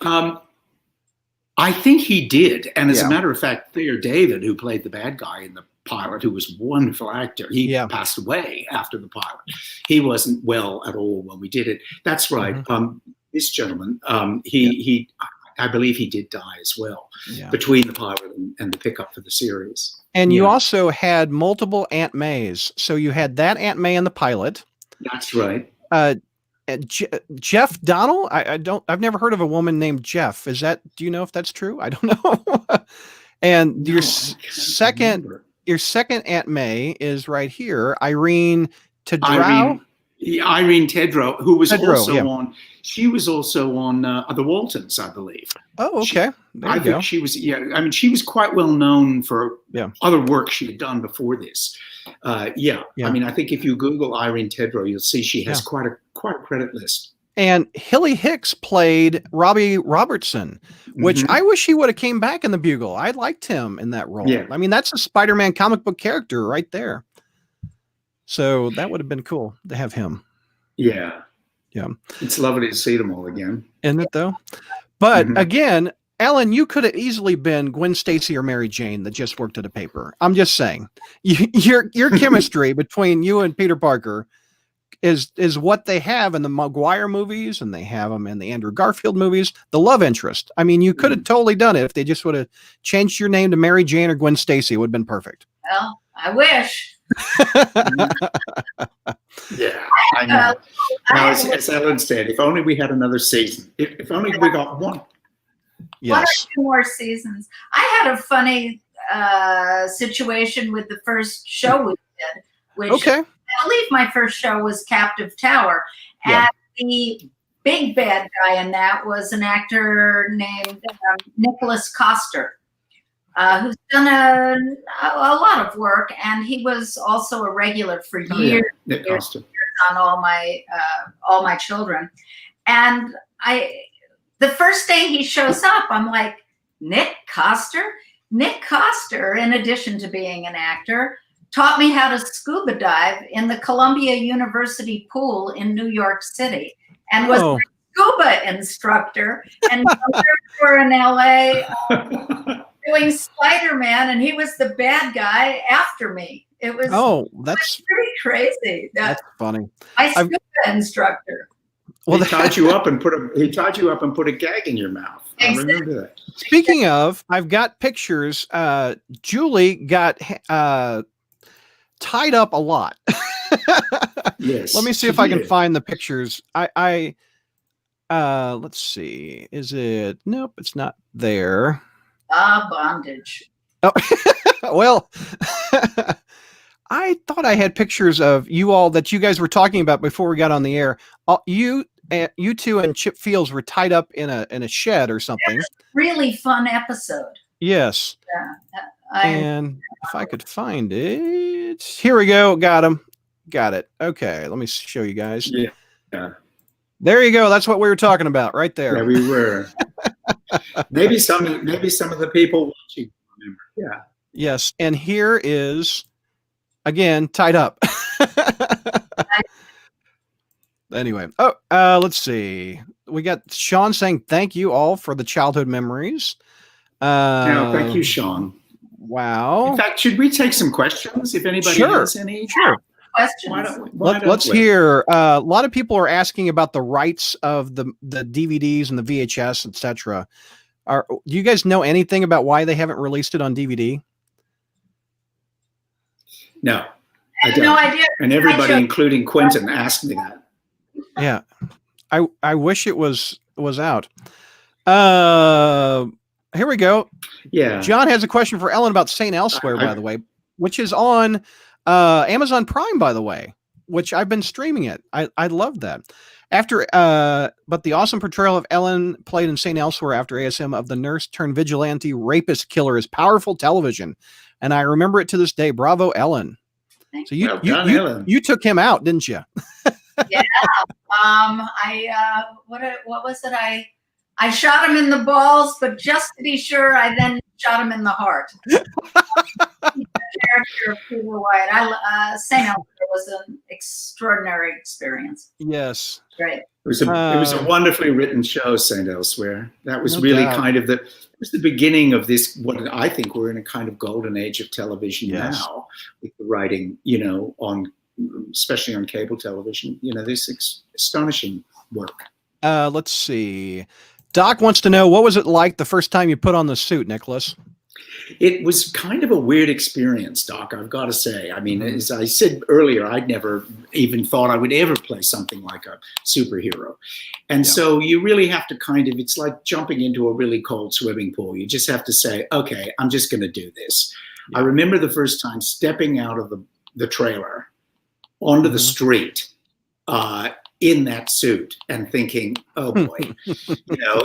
I think he did. And as a matter of fact, Thayer David, who played the bad guy in the pilot, who was a wonderful actor, he passed away after the pilot. He wasn't well at all when we did it. That's right. Mm-hmm. This gentleman, I believe he did die as well between the pilot and the pickup for the series. And you also had multiple Aunt Mays. So you had that Aunt May in the pilot. That's right. Jeff Donnell. I've never heard of a woman named Jeff. Do you know if that's true? I don't know. And your second Aunt May is right here, Irene Tadrao. Irene Tedrow, who was Tedrow, on. She was also on The Waltons, I believe. Oh, okay. I think she was. Yeah, I mean, she was quite well known for other work she had done before this. Yeah. I mean, I think if you Google Irene Tedrow, you'll see she has quite a credit list. And Hilly Hicks played Robbie Robertson, which I wish he would have came back in the Bugle. I liked him in that role. Yeah. I mean, that's a Spider-Man comic book character right there. So that would have been cool to have him. Yeah. Yeah. It's lovely to see them all again. Isn't it though? But again, Ellen, you could have easily been Gwen Stacy or Mary Jane that just worked at a paper. I'm just saying. Your chemistry between you and Peter Parker is what they have in the Maguire movies, and they have them in the Andrew Garfield movies, the love interest. I mean, you could have totally done it if they just would have changed your name to Mary Jane or Gwen Stacy. It would have been perfect. Well, I wish. Yeah, I know. Now, as Ellen said, if only we had another season. If only we got one. Yes. One or two more seasons. I had a funny situation with the first show we did, which I believe my first show was Captive Tower. And the big bad guy in that was an actor named Nicholas Coster, who's done a lot of work. And he was also a regular for years, years on all my children. And the first day he shows up, I'm like, Nick Coster? Nick Coster, in addition to being an actor, taught me how to scuba dive in the Columbia University pool in New York City, and was a scuba instructor. And we're in LA doing Spider-Man, and he was the bad guy after me. It was that's pretty crazy. That's funny. My scuba instructor. Well, he tied you up and put a gag in your mouth. I remember that. Speaking of, I've got pictures. Julie got tied up a lot. Yes. Let me see if I can find the pictures. Let's see. Is it? Nope, it's not there. Bondage. Oh, well, I thought I had pictures of you all that you guys were talking about before we got on the air. You two and Chip Fields were tied up in a shed or something. It was a really fun episode. Yes. Yeah. And if I could find it, here we go. Got him. Got it. Okay, let me show you guys. Yeah. There you go. That's what we were talking about right there. Yeah, we were. maybe some of the people watching remember. Yeah. Yes, and here is again tied up. Anyway, let's see. We got Sean saying thank you all for the childhood memories. Thank you, Sean. Wow. In fact, should we take some questions if anybody has any? Sure. Questions. Let's hear. A lot of people are asking about the rights of the DVDs and the VHS, etc. Do you guys know anything about why they haven't released it on DVD? No, I have no idea. And everybody, including Quentin, asked me that. Yeah, I wish it was out. Here we go. Yeah. John has a question for Ellen about St. Elsewhere, by the way, which is on Amazon Prime, by the way, which I've been streaming it. I love that. But the awesome portrayal of Ellen played in St. Elsewhere after ASM of the nurse turned vigilante rapist killer is powerful television. And I remember it to this day. Bravo, Ellen. So you took him out, didn't you? Yeah. What was it? I shot him in the balls, but just to be sure, I then shot him in the heart. The character of Peter White. St. Elsewhere was an extraordinary experience. Yes. Great. It was a wonderfly written show, St. Elsewhere. That was really kind of it was the beginning of this, what I think we're in a kind of golden age of television now, with the writing, especially on cable television, this astonishing work. Let's see. Doc wants to know, what was it like the first time you put on the suit, Nicholas? It was kind of a weird experience, Doc, I've got to say. I mean, as I said earlier, I'd never even thought I would ever play something like a superhero. And so you really have to it's like jumping into a really cold swimming pool. You just have to say, okay, I'm just going to do this. I remember the first time stepping out of the trailer onto the street in that suit and thinking, oh boy,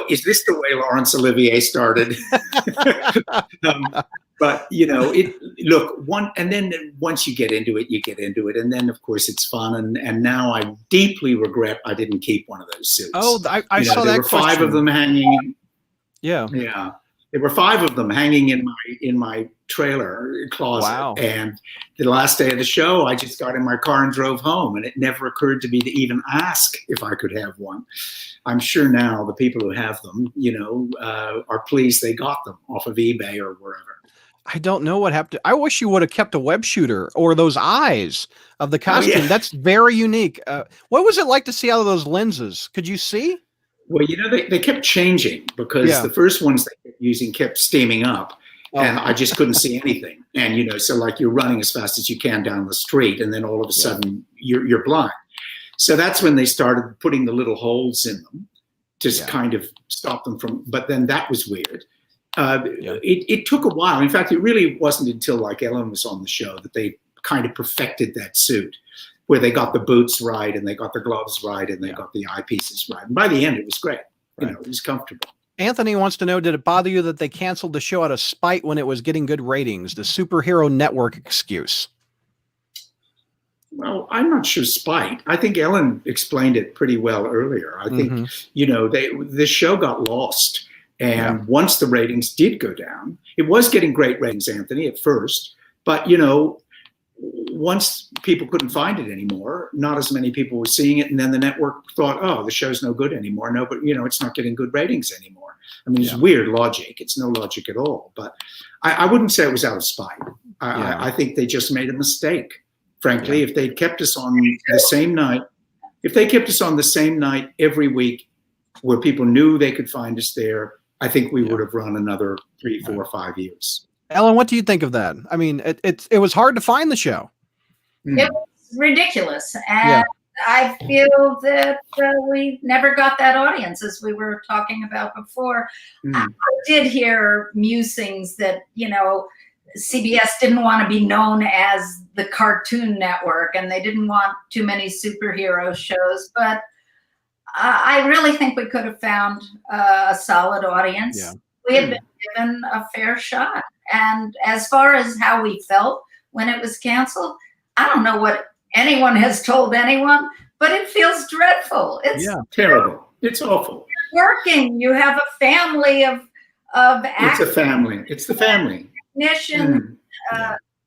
is this the way Laurence Olivier started? But and then once you get into it, you get into it, and then of course it's fun. And now I deeply regret I didn't keep one of those suits. Oh, I saw that. There were 5 of them hanging. Yeah. There were 5 of them hanging in my trailer closet. Wow. And the last day of the show, I just got in my car and drove home, and it never occurred to me to even ask if I could have one. I'm sure now the people who have them, are pleased they got them off of eBay or wherever. I don't know what happened. I wish you would have kept a web shooter or those eyes of the costume. Oh, yeah. That's very unique. What was it like to see out of those lenses? Could you see? Well, they kept changing because the first ones they kept using kept steaming up, and I just couldn't see anything. And, so like you're running as fast as you can down the street, and then all of a sudden you're blind. So that's when they started putting the little holes in them to kind of stop them from, but then that was weird. It took a while. In fact, it really wasn't until like Ellen was on the show that they kind of perfected that suit, where they got the boots right and they got the gloves right and they got the eyepieces right. And by the end, it was great. It was comfortable. Anthony wants to know, did it bother you that they canceled the show out of spite when it was getting good ratings? The superhero network excuse. Well, I'm not sure spite. I think Ellen explained it pretty well earlier. I think, the show got lost. And once the ratings did go down, it was getting great ratings, Anthony, at first. But, once people couldn't find it anymore, not as many people were seeing it. And then the network thought, oh, the show's no good anymore. No, but, it's not getting good ratings anymore. I mean, it's weird logic. It's no logic at all. But I wouldn't say it was out of spite. I think they just made a mistake. Frankly, if they'd kept us on the same night, every week where people knew they could find us there, I think we would have run another 3, 4, 5 years. Ellen, what do you think of that? I mean, it was hard to find the show. It was ridiculous. And I feel that we never got that audience, as we were talking about before. I did hear musings that, CBS didn't want to be known as the Cartoon Network, and they didn't want too many superhero shows. But I really think we could have found a solid audience. Yeah. We had been given a fair shot. And as far as how we felt when it was canceled, I don't know what anyone has told anyone, but it feels dreadful. It's terrible. It's awful. You're working. You have a family of actors. It's a family. It's the family. Technician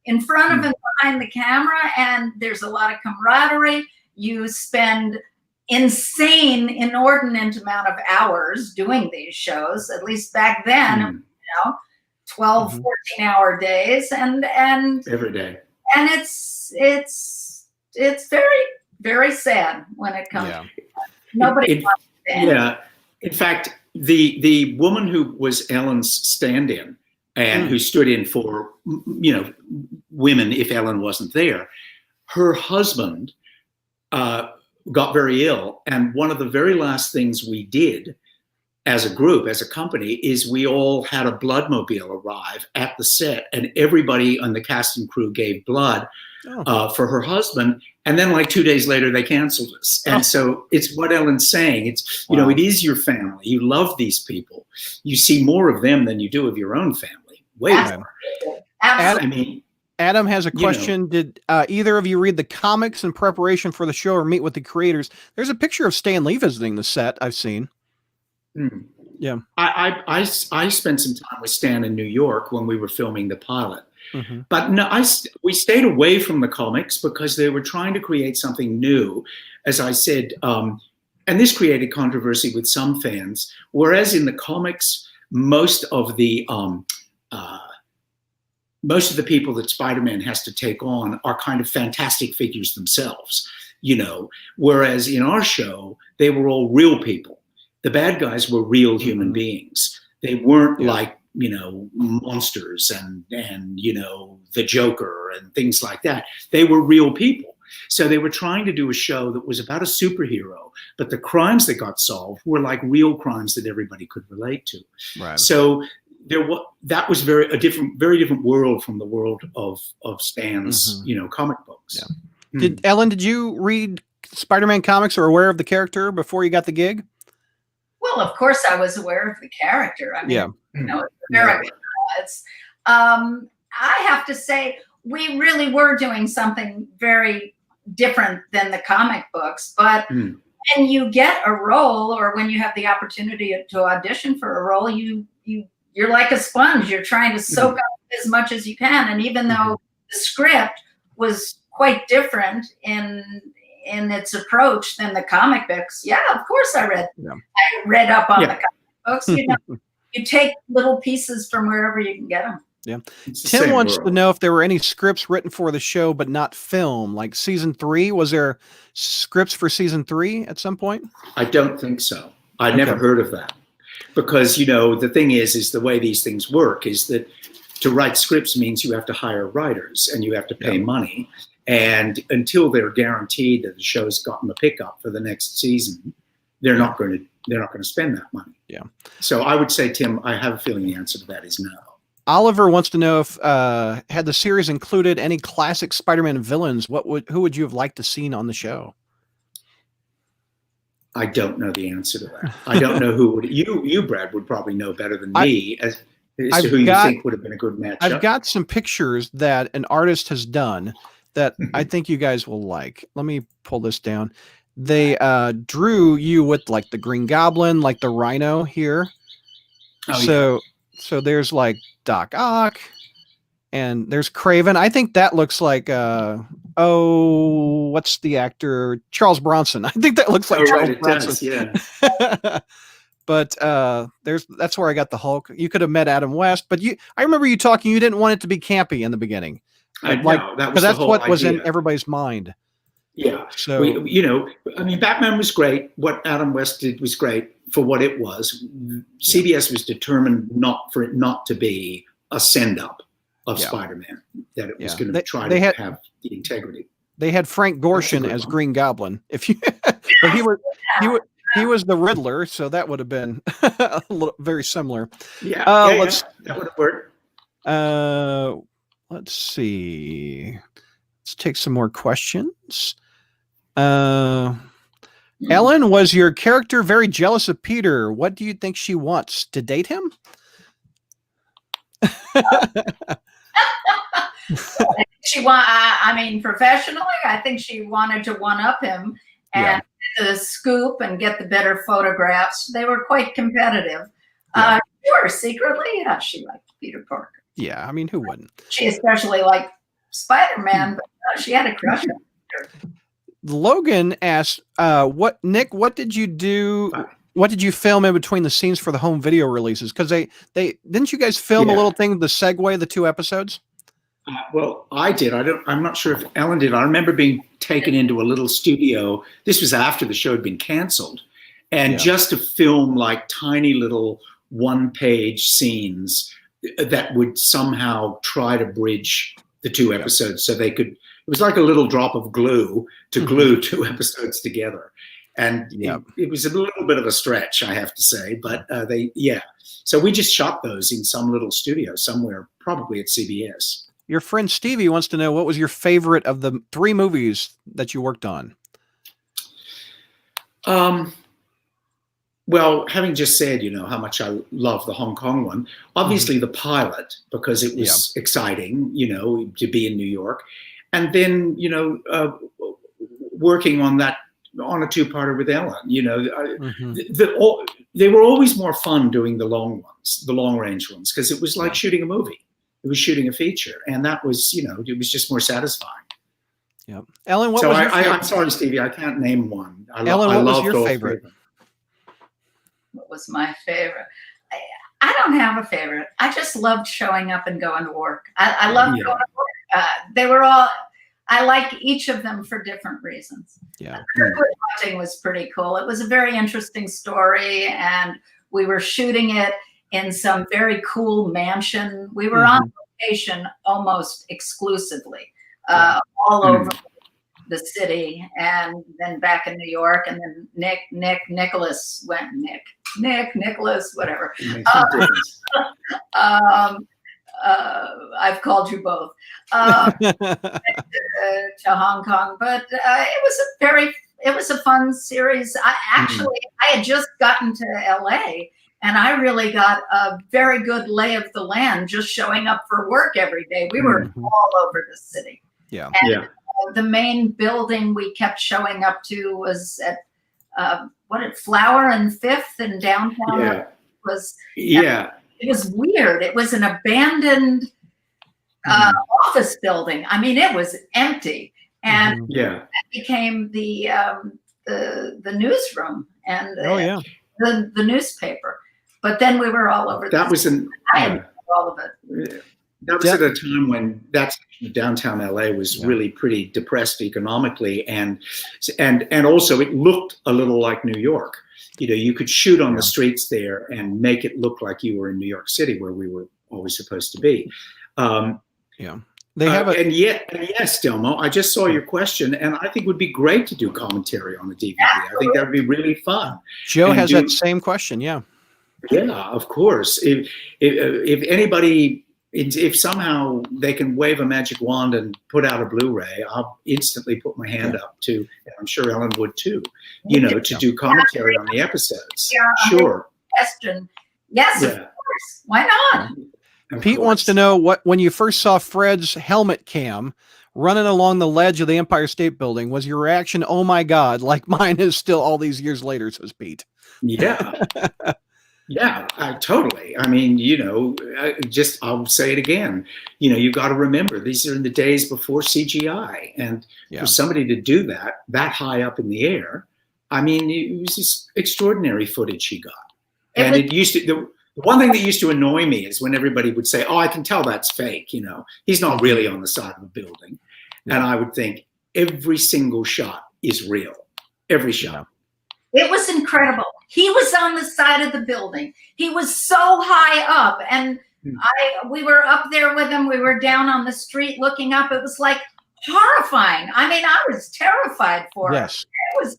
in front of and behind the camera, and there's a lot of camaraderie. You spend inordinate amount of hours doing these shows, at least back then, 12, 14-hour days, and every day. And it's very, very sad when it comes to nobody wants to end. Yeah. In fact, the woman who was Ellen's stand-in and who stood in for, women if Ellen wasn't there, her husband got very ill. And one of the very last things we did as a group, as a company, is we all had a blood mobile arrive at the set, and everybody on the cast and crew gave blood for her husband. And then like 2 days later, they canceled us. And so it's what Ellen's saying. It's, it is your family. You love these people. You see more of them than you do of your own family. Way more. Adam has a question. Did either of you read the comics in preparation for the show or meet with the creators? There's a picture of Stan Lee visiting the set I've seen. Yeah. I spent some time with Stan in New York when we were filming the pilot. But no, we stayed away from the comics because they were trying to create something new, as I said, and this created controversy with some fans. Whereas in the comics, most of the people that Spider-Man has to take on are kind of fantastic figures themselves, whereas in our show, they were all real people. The bad guys were real human beings. They weren't like, monsters and the Joker and things like that. They were real people. So they were trying to do a show that was about a superhero, but the crimes that got solved were like real crimes that everybody could relate to. Right. So that was very different world from the world of Stan's, comic books. Yeah. Ellen, did you read Spider-Man comics or aware of the character before you got the gig? Well, of course, I was aware of the character. I mean, yeah, it's very. I have to say, we really were doing something very different than the comic books. But when you get a role, or when you have the opportunity to audition for a role, you're like a sponge. You're trying to soak up as much as you can. And even though the script was quite different in its approach than the comic books, of course I read up on the comic books. You take little pieces from wherever you can get them. Yeah. Tim wants to know if there were any scripts written for the show but not film, like season 3. Was there scripts for season 3 at some point? I don't think so. I'd never heard of that. Because, the thing is the way these things work is that to write scripts means you have to hire writers and you have to pay money. And until they're guaranteed that the show's gotten the pickup for the next season, they're not going to spend that money. Yeah. So I would say, Tim, I have a feeling the answer to that is no. Oliver wants to know if had the series included any classic Spider-Man villains, who would you have liked to seen on the show? I don't know the answer to that. I don't know who would. You, Brad, would probably know better than me as to who you think would have been a good matchup. I've got some pictures that an artist has done that I think you guys will like. Let me pull this down. They drew you with like the Green Goblin, like the Rhino here. So there's like Doc Ock, and there's Craven. I think that looks like what's the actor? Charles Bronson. I think that looks like Charles Bronson. Yeah. But that's where I got the Hulk. You could have met Adam West, but I remember you talking. You didn't want it to be campy in the beginning. Because that's what was in everybody's mind. Yeah. So Batman was great. What Adam West did was great for what it was. CBS was determined for it not to be a send-up of Spider-Man. That it was going to try to have the integrity. They had Frank Gorshin as Green Goblin. But he was the Riddler, so that would have been very similar. Yeah. That would have worked. Let's see. Let's take some more questions. Ellen, was your character very jealous of Peter? What do you think she wants? To date him? Professionally, I think she wanted to one-up him and get the scoop and get the better photographs. They were quite competitive. Sure, secretly, she liked Peter Parker. Yeah, who wouldn't? She especially liked Spider-Man, but she had a crush on Peter. Logan asked, Nick, what did you do? What did you film in between the scenes for the home video releases? Because they didn't you guys film a little thing, the segue, the 2 episodes? Well, I did. I'm not sure if Ellen did. I remember being taken into a little studio. This was after the show had been canceled, and just to film like tiny little 1-page scenes that would somehow try to bridge the 2 episodes so they could. It was like a little drop of glue to glue 2 episodes together. And it was a little bit of a stretch, I have to say, but So we just shot those in some little studio somewhere, probably at CBS. Your friend Stevie wants to know, what was your favorite of the 3 movies that you worked on? Well, having just said, how much I love the Hong Kong one, obviously the pilot, because it was exciting, to be in New York. And then, working on a 2-parter with Ellen, they were always more fun doing the long ones, the long range ones, because it was like shooting a movie. It was shooting a feature. And that was, it was just more satisfying. Yeah. Ellen, what was your favorite? I'm sorry, Stevie, I can't name one. Ellen, what was your favorite? What was my favorite? I don't have a favorite. I just loved showing up and going to work. I loved going to work. They were all, I like each of them for different reasons. Yeah. Kirkwood Hunting was pretty cool. It was a very interesting story, and we were shooting it in some very cool mansion. We were on location almost exclusively, all over the city, and then back in New York, and then Nicholas went, Nicholas, whatever. I've called you both to Hong Kong, but it was a very it was a fun series. I had just gotten to LA, and I really got a very good lay of the land just showing up for work every day. We were all over the city. Yeah. And the main building we kept showing up to was at Flower and Fifth in downtown. Yeah. It was weird. It was an abandoned office building. I mean, it was empty, and that became the newsroom and the newspaper. But then we were all over. That was all of it. That was at a time when that section of downtown LA was really pretty depressed economically, and also it looked a little like New York. You know, you could shoot on the streets there and make it look like you were in New York City, where we were always supposed to be. They have and yes, Delmo, I just saw your question, and I think it would be great to do commentary on the DVD. I think that would be really fun. Joe has that same question. Yeah, of course. If anybody, if somehow they can wave a magic wand and put out a Blu-ray, I'll instantly put my hand up to, and I'm sure Ellen would too, you know, to do commentary on the episodes. Sure. Question. Yes, of course. Why not? Pete wants to know when you first saw Fred's helmet cam running along the ledge of the Empire State Building, was your reaction, "Oh my God," like mine is still all these years later, says Pete. Yeah. Totally. I mean, you know, I'll say it again. You know, you got to remember, these are in the days before CGI, and for somebody to do that high up in the air, I mean, it was just extraordinary footage he got. And it used to, the one thing that used to annoy me is when everybody would say, "Oh, I can tell that's fake. You know, he's not really on the side of a building." And I would think every single shot is real. Every shot. It was incredible. He was on the side of the building. He was so high up, and we were up there with him. We were down on the street looking up. It was like horrifying. I mean, I was terrified for him. It was.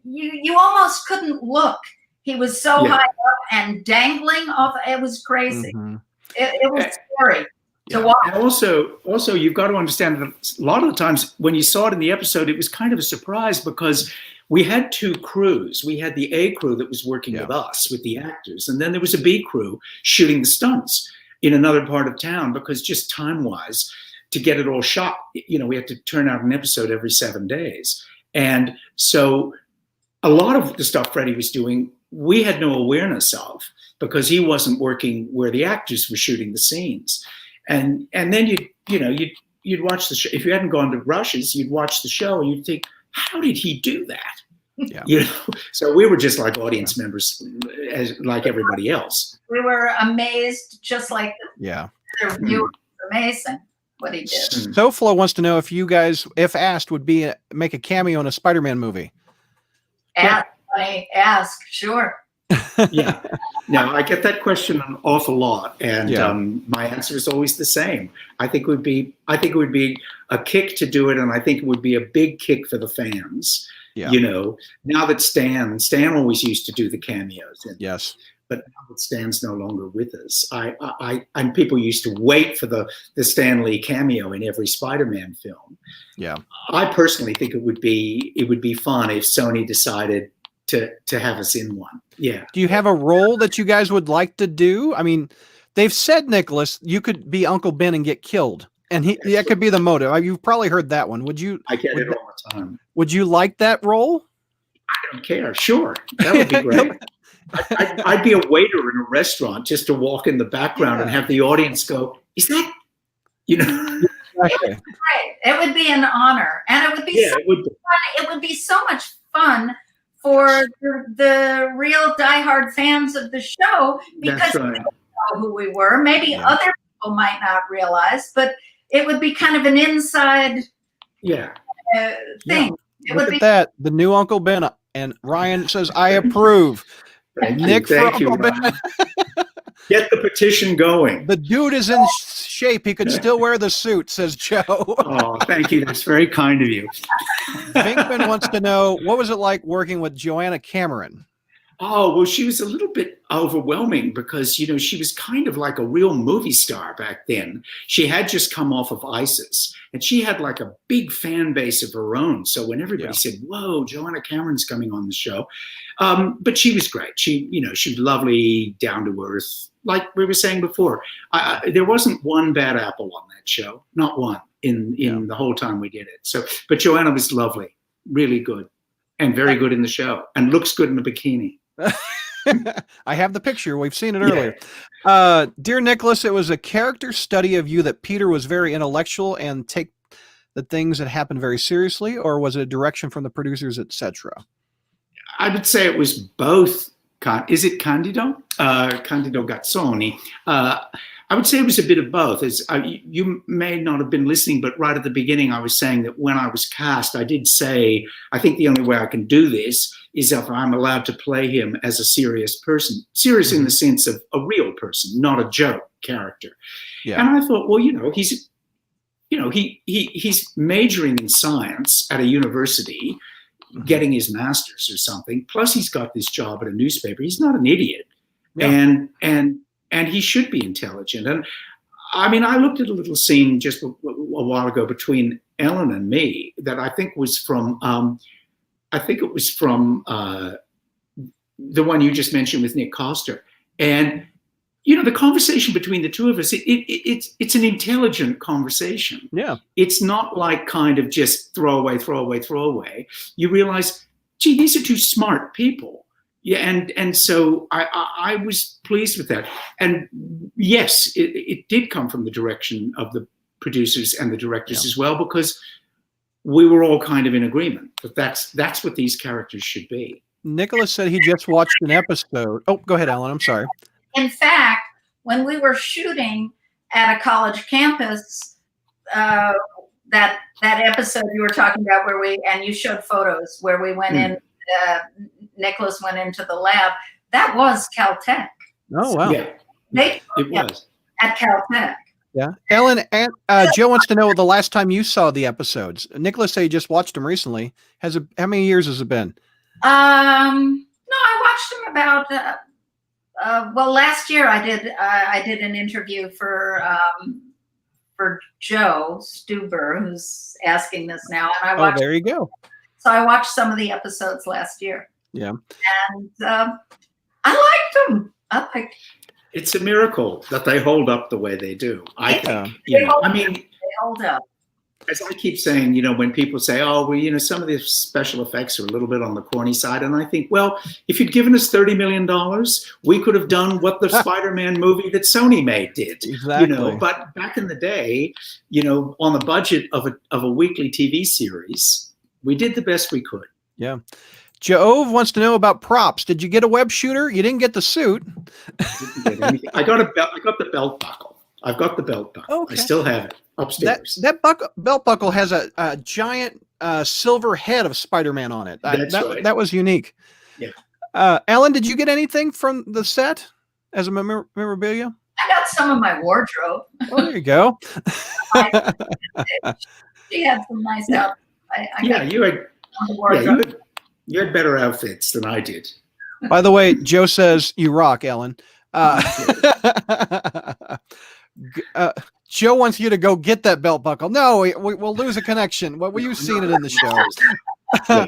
You almost couldn't look. He was so high up and dangling off. It was crazy. It was scary to watch. And also, you've got to understand that a lot of the times when you saw it in the episode, it was kind of a surprise because we had two crews. We had the A crew that was working with us, with the actors, and then there was a B crew shooting the stunts in another part of town, because just time-wise, to get it all shot, you know, we had to turn out an episode every 7 days. And so a lot of the stuff Freddie was doing, we had no awareness of, because he wasn't working where the actors were shooting the scenes. And then you'd watch the show. If you hadn't gone to rushes, you'd watch the show and you'd think, how did he do that? You know, so we were just like audience members, like everybody else. We were amazed, just like the viewers. Amazing what he did. SoFlo wants to know if you guys, if asked, would make a cameo in a Spider-Man movie. Ask, sure. No, I get that question an awful lot, and my answer is always the same. I think it would be a kick to do it, and I think it would be a big kick for the fans. You know, now that Stan always used to do the cameos, but now that Stan's no longer with us, and people used to wait for the Stan Lee cameo in every Spider-Man film. I personally think it would be fun if Sony decided to have us in one. Do you have a role that you guys would like to do? I mean, they've said, Nicholas, you could be Uncle Ben and get killed, and that could be the motive. You've probably heard that one. Would you? I get it all the time. Would you like that role? I don't care. Sure, that would be great. I'd be a waiter in a restaurant just to walk in the background and have the audience go, "Is that?" You know. It would be an honor, and it would be so fun. It would be so much fun for the real diehard fans of the show, because they don't know who we were. Maybe other people might not realize, but it would be kind of an inside thing. It Look at that. The new Uncle Ben. And Ryan says, "I approve." Thank you, Ben. Get the petition going. The dude is in shape. He could still wear the suit, says Joe. Oh, thank you. That's very kind of you. Pinkman wants to know, what was it like working with Joanna Cameron? Oh, well, she was a little bit overwhelming because, you know, she was kind of like a real movie star back then. She had just come off of ISIS and she had like a big fan base of her own. So when everybody said, whoa, Joanna Cameron's coming on the show. But she was great. She was lovely, down to earth. Like we were saying before, there wasn't one bad apple on that show. Not one in the whole time we did it. So, but Joanna was lovely, really good and very good in the show and looks good in a bikini. I have the picture. We've seen it earlier. Dear Nicholas, it was a character study of you that Peter was very intellectual and take the things that happened very seriously, or was it a direction from the producers, etc.? I would say it was both. Is it Candido? Candido Gazzoni. I would say it was a bit of both. You may not have been listening, but right at the beginning, I was saying that when I was cast, I did say, I think the only way I can do this is if I'm allowed to play him as a serious person, serious in the sense of a real person, not a joke character. Yeah. And I thought, well, he's majoring in science at a university, getting his master's or something. Plus, he's got this job at a newspaper. He's not an idiot, and he should be intelligent. And I mean, I looked at a little scene just a while ago between Ellen and me that I think was from. I think it was from the one you just mentioned with Nick Coster, and the conversation between the two of us. It's an intelligent conversation. Yeah, it's not like kind of just throw away. You realize, gee, these are two smart people. Yeah, and so I was pleased with that. And yes, it did come from the direction of the producers and the directors as well, because we were all kind of in agreement that that's what these characters should be. Nicholas said he just watched an episode. Oh, go ahead, Alan. I'm sorry. In fact, when we were shooting at a college campus, that episode you were talking about and you showed photos where we went in, Nicholas went into the lab. That was Caltech. Oh, wow. Yeah, it was. At Caltech. Yeah. Ellen, Joe wants to know the last time you saw the episodes. Nicholas said you just watched them recently. How many years has it been? No, I watched them about, last year I did an interview for Joe Stuber, who's asking this now. And I watched there you go. So I watched some of the episodes last year. Yeah. And I liked them. It's a miracle that they hold up the way they do. I think. They hold up. As I keep saying, when people say, oh, well, some of the special effects are a little bit on the corny side. And I think, well, if you'd given us $30 million, we could have done what the Spider-Man movie that Sony made did. Exactly. But back in the day, on the budget of a weekly TV series, we did the best we could. Yeah. Jove wants to know about props. Did you get a web shooter? You didn't get the suit. Didn't get anything. I got the belt buckle. I've got the belt buckle. Okay. I still have it upstairs. That belt buckle has a giant silver head of Spider-Man on it. That's right. That was unique. Yeah. Ellen, did you get anything from the set as a memorabilia? I got some of my wardrobe. Oh, there you go. She had some nice outfits. You had better outfits than I did. By the way, Joe says you rock, Ellen. Joe wants you to go get that belt buckle. No, we'll lose a connection. Well, you've seen it in the show.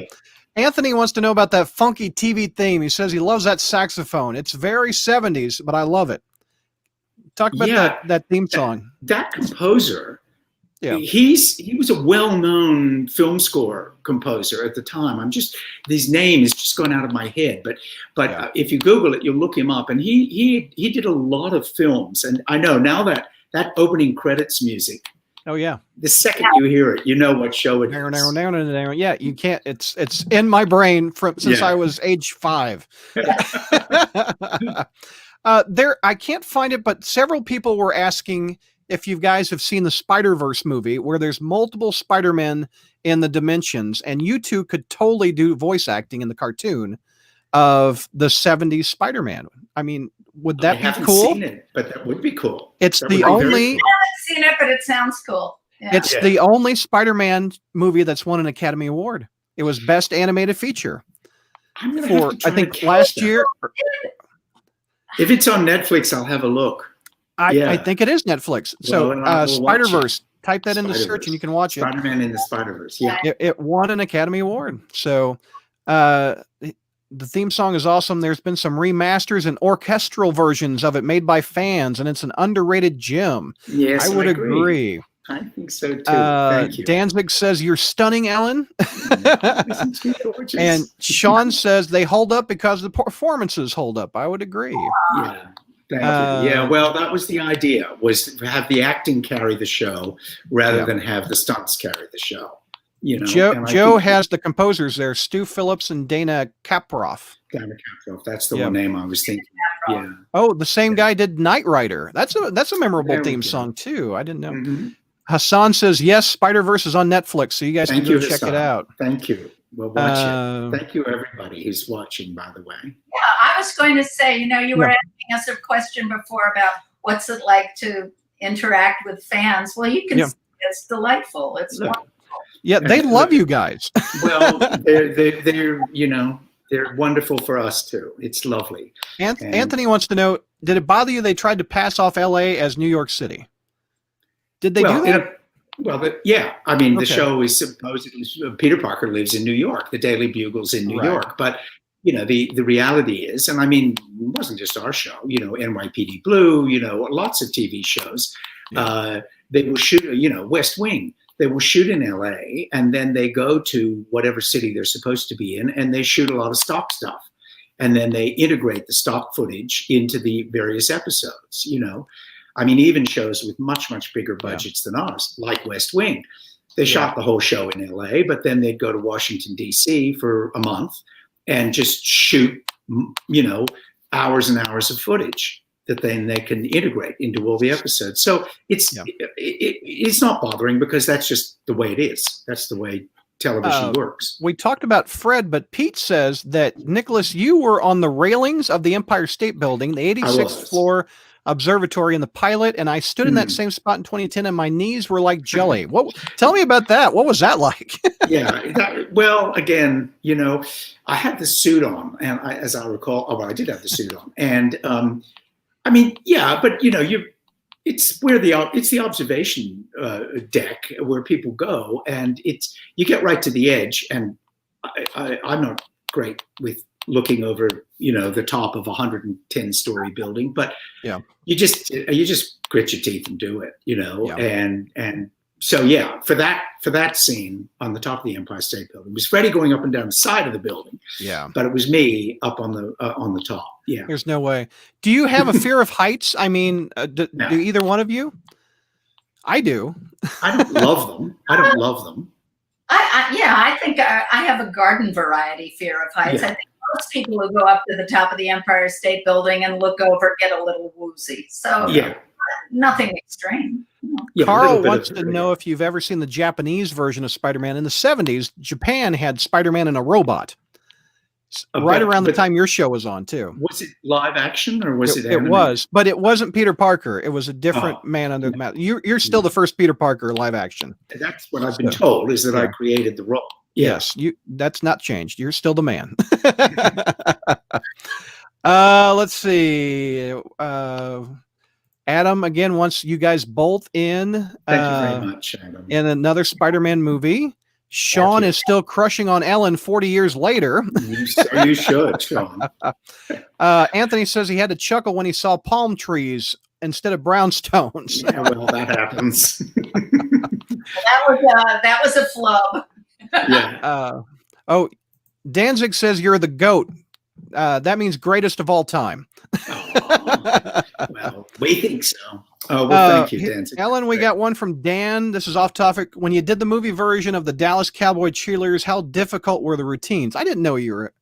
Anthony wants to know about that funky TV theme. He says he loves that saxophone. It's very 70s, but I love it. Talk about that theme song. That composer. Yeah, he was a well-known film score composer at the time. His name is just going out of my head. But if you Google it, you'll look him up. And he did a lot of films. And I know now that opening credits music. Oh yeah. The second you hear it, you know what show it is. Yeah, you can't. It's in my brain since I was age 5. I can't find it, but several people were asking if you guys have seen the Spider-Verse movie where there's multiple Spider-Men in the dimensions, and you two could totally do voice acting in the cartoon of the 70s Spider-Man. I mean, would that be cool? I haven't seen it, but that would be cool. It's the only. I haven't seen it, but it sounds cool. Yeah. It's the only Spider-Man movie that's won an Academy Award. It was Best Animated Feature. for I think last year. If it's on Netflix, I'll have a look. I think it is Netflix. So Spider-Verse, type that into search and you can watch it. Spider-Man in the Spider-Verse. Yeah. It won an Academy Award. So the theme song is awesome. There's been some remasters and orchestral versions of it made by fans, and it's an underrated gem. Yes, I would agree. I think so too. Thank you. Danzig says you're stunning, Ellen. And Sean says they hold up because the performances hold up. I would agree. Yeah. Thank you. Yeah, well, that was the idea, was to have the acting carry the show rather than have the stunts carry the show. You know, Joe has the composers there, Stu Phillips and Dana Kaproff. Dana Kaproff, that's the one name I was thinking. Yeah. Oh, the same guy did Knight Rider. That's a memorable theme song too. I didn't know. Mm-hmm. Hassan says yes, Spider-Verse is on Netflix, so you guys can go check it out. Thank you. We'll watch it. Thank you, everybody who's watching, by the way. Yeah, I was going to say, you were asking us a question before about what's it like to interact with fans. Well, you can see it's delightful. It's wonderful. Yeah, they love you guys. Well, they're wonderful for us too. It's lovely. Anthony wants to know, did it bother you they tried to pass off LA as New York City? Did they do that? Yeah. I mean, the show is supposedly Peter Parker lives in New York. The Daily Bugle's in New York. But, the reality is, and I mean, it wasn't just our show, NYPD Blue, lots of TV shows. They will shoot, West Wing. They will shoot in LA and then they go to whatever city they're supposed to be in and they shoot a lot of stock stuff. And then they integrate the stock footage into the various episodes, I mean, even shows with much, much bigger budgets than ours, like West Wing. They shot the whole show in LA, but then they'd go to Washington, D.C. for a month and just shoot, hours and hours of footage that then they can integrate into all the episodes. So it's not bothering because that's just the way it is. That's the way television works. We talked about Fred, but Pete says that, Nicholas, you were on the railings of the Empire State Building, the 86th floor observatory in the pilot, and I stood in that same spot in 2010 and my knees were like jelly. Tell me about that. What was that like? Well, again, I had the suit on, and as I recall, I did have the suit on, and I mean, but it's where it's the observation deck where people go, and you get right to the edge, and I'm not great with looking over, the top of a 110-story building, but you just grit your teeth and do it, and so for that scene on the top of the Empire State Building, it was Freddie going up and down the side of the building, but it was me up on the top. There's no way. Do you have a fear of heights? I mean, do either one of you? I do. I don't love them. I think I have a garden variety fear of heights. I think most people who go up to the top of the Empire State Building and look over get a little woozy. So nothing extreme. Carl wants to know if you've ever seen the Japanese version of Spider-Man. In the 70s, Japan had Spider-Man and a robot. Right around the time your show was on, too. Was it live action or was it animated? It was, but it wasn't Peter Parker. It was a different man under the mask. You're still the first Peter Parker live action. That's what I've been told, is that I created the role. Yes, that's not changed. You're still the man. Let's see. Adam, again, wants you guys both in. Thank you very much, Adam. In another Spider-Man movie. Sean is still crushing on Ellen 40 years later. You should, Sean. Anthony says he had to chuckle when he saw palm trees instead of brownstones. Yeah, well, that happens. That was a flub. Danzig says you're the GOAT. That means greatest of all time. Well, we think so. Oh, well, thank you, Danzig. Ellen, we got one from Dan. This is off topic. When you did the movie version of the Dallas Cowboy Cheerleaders, how difficult were the routines? I didn't know you were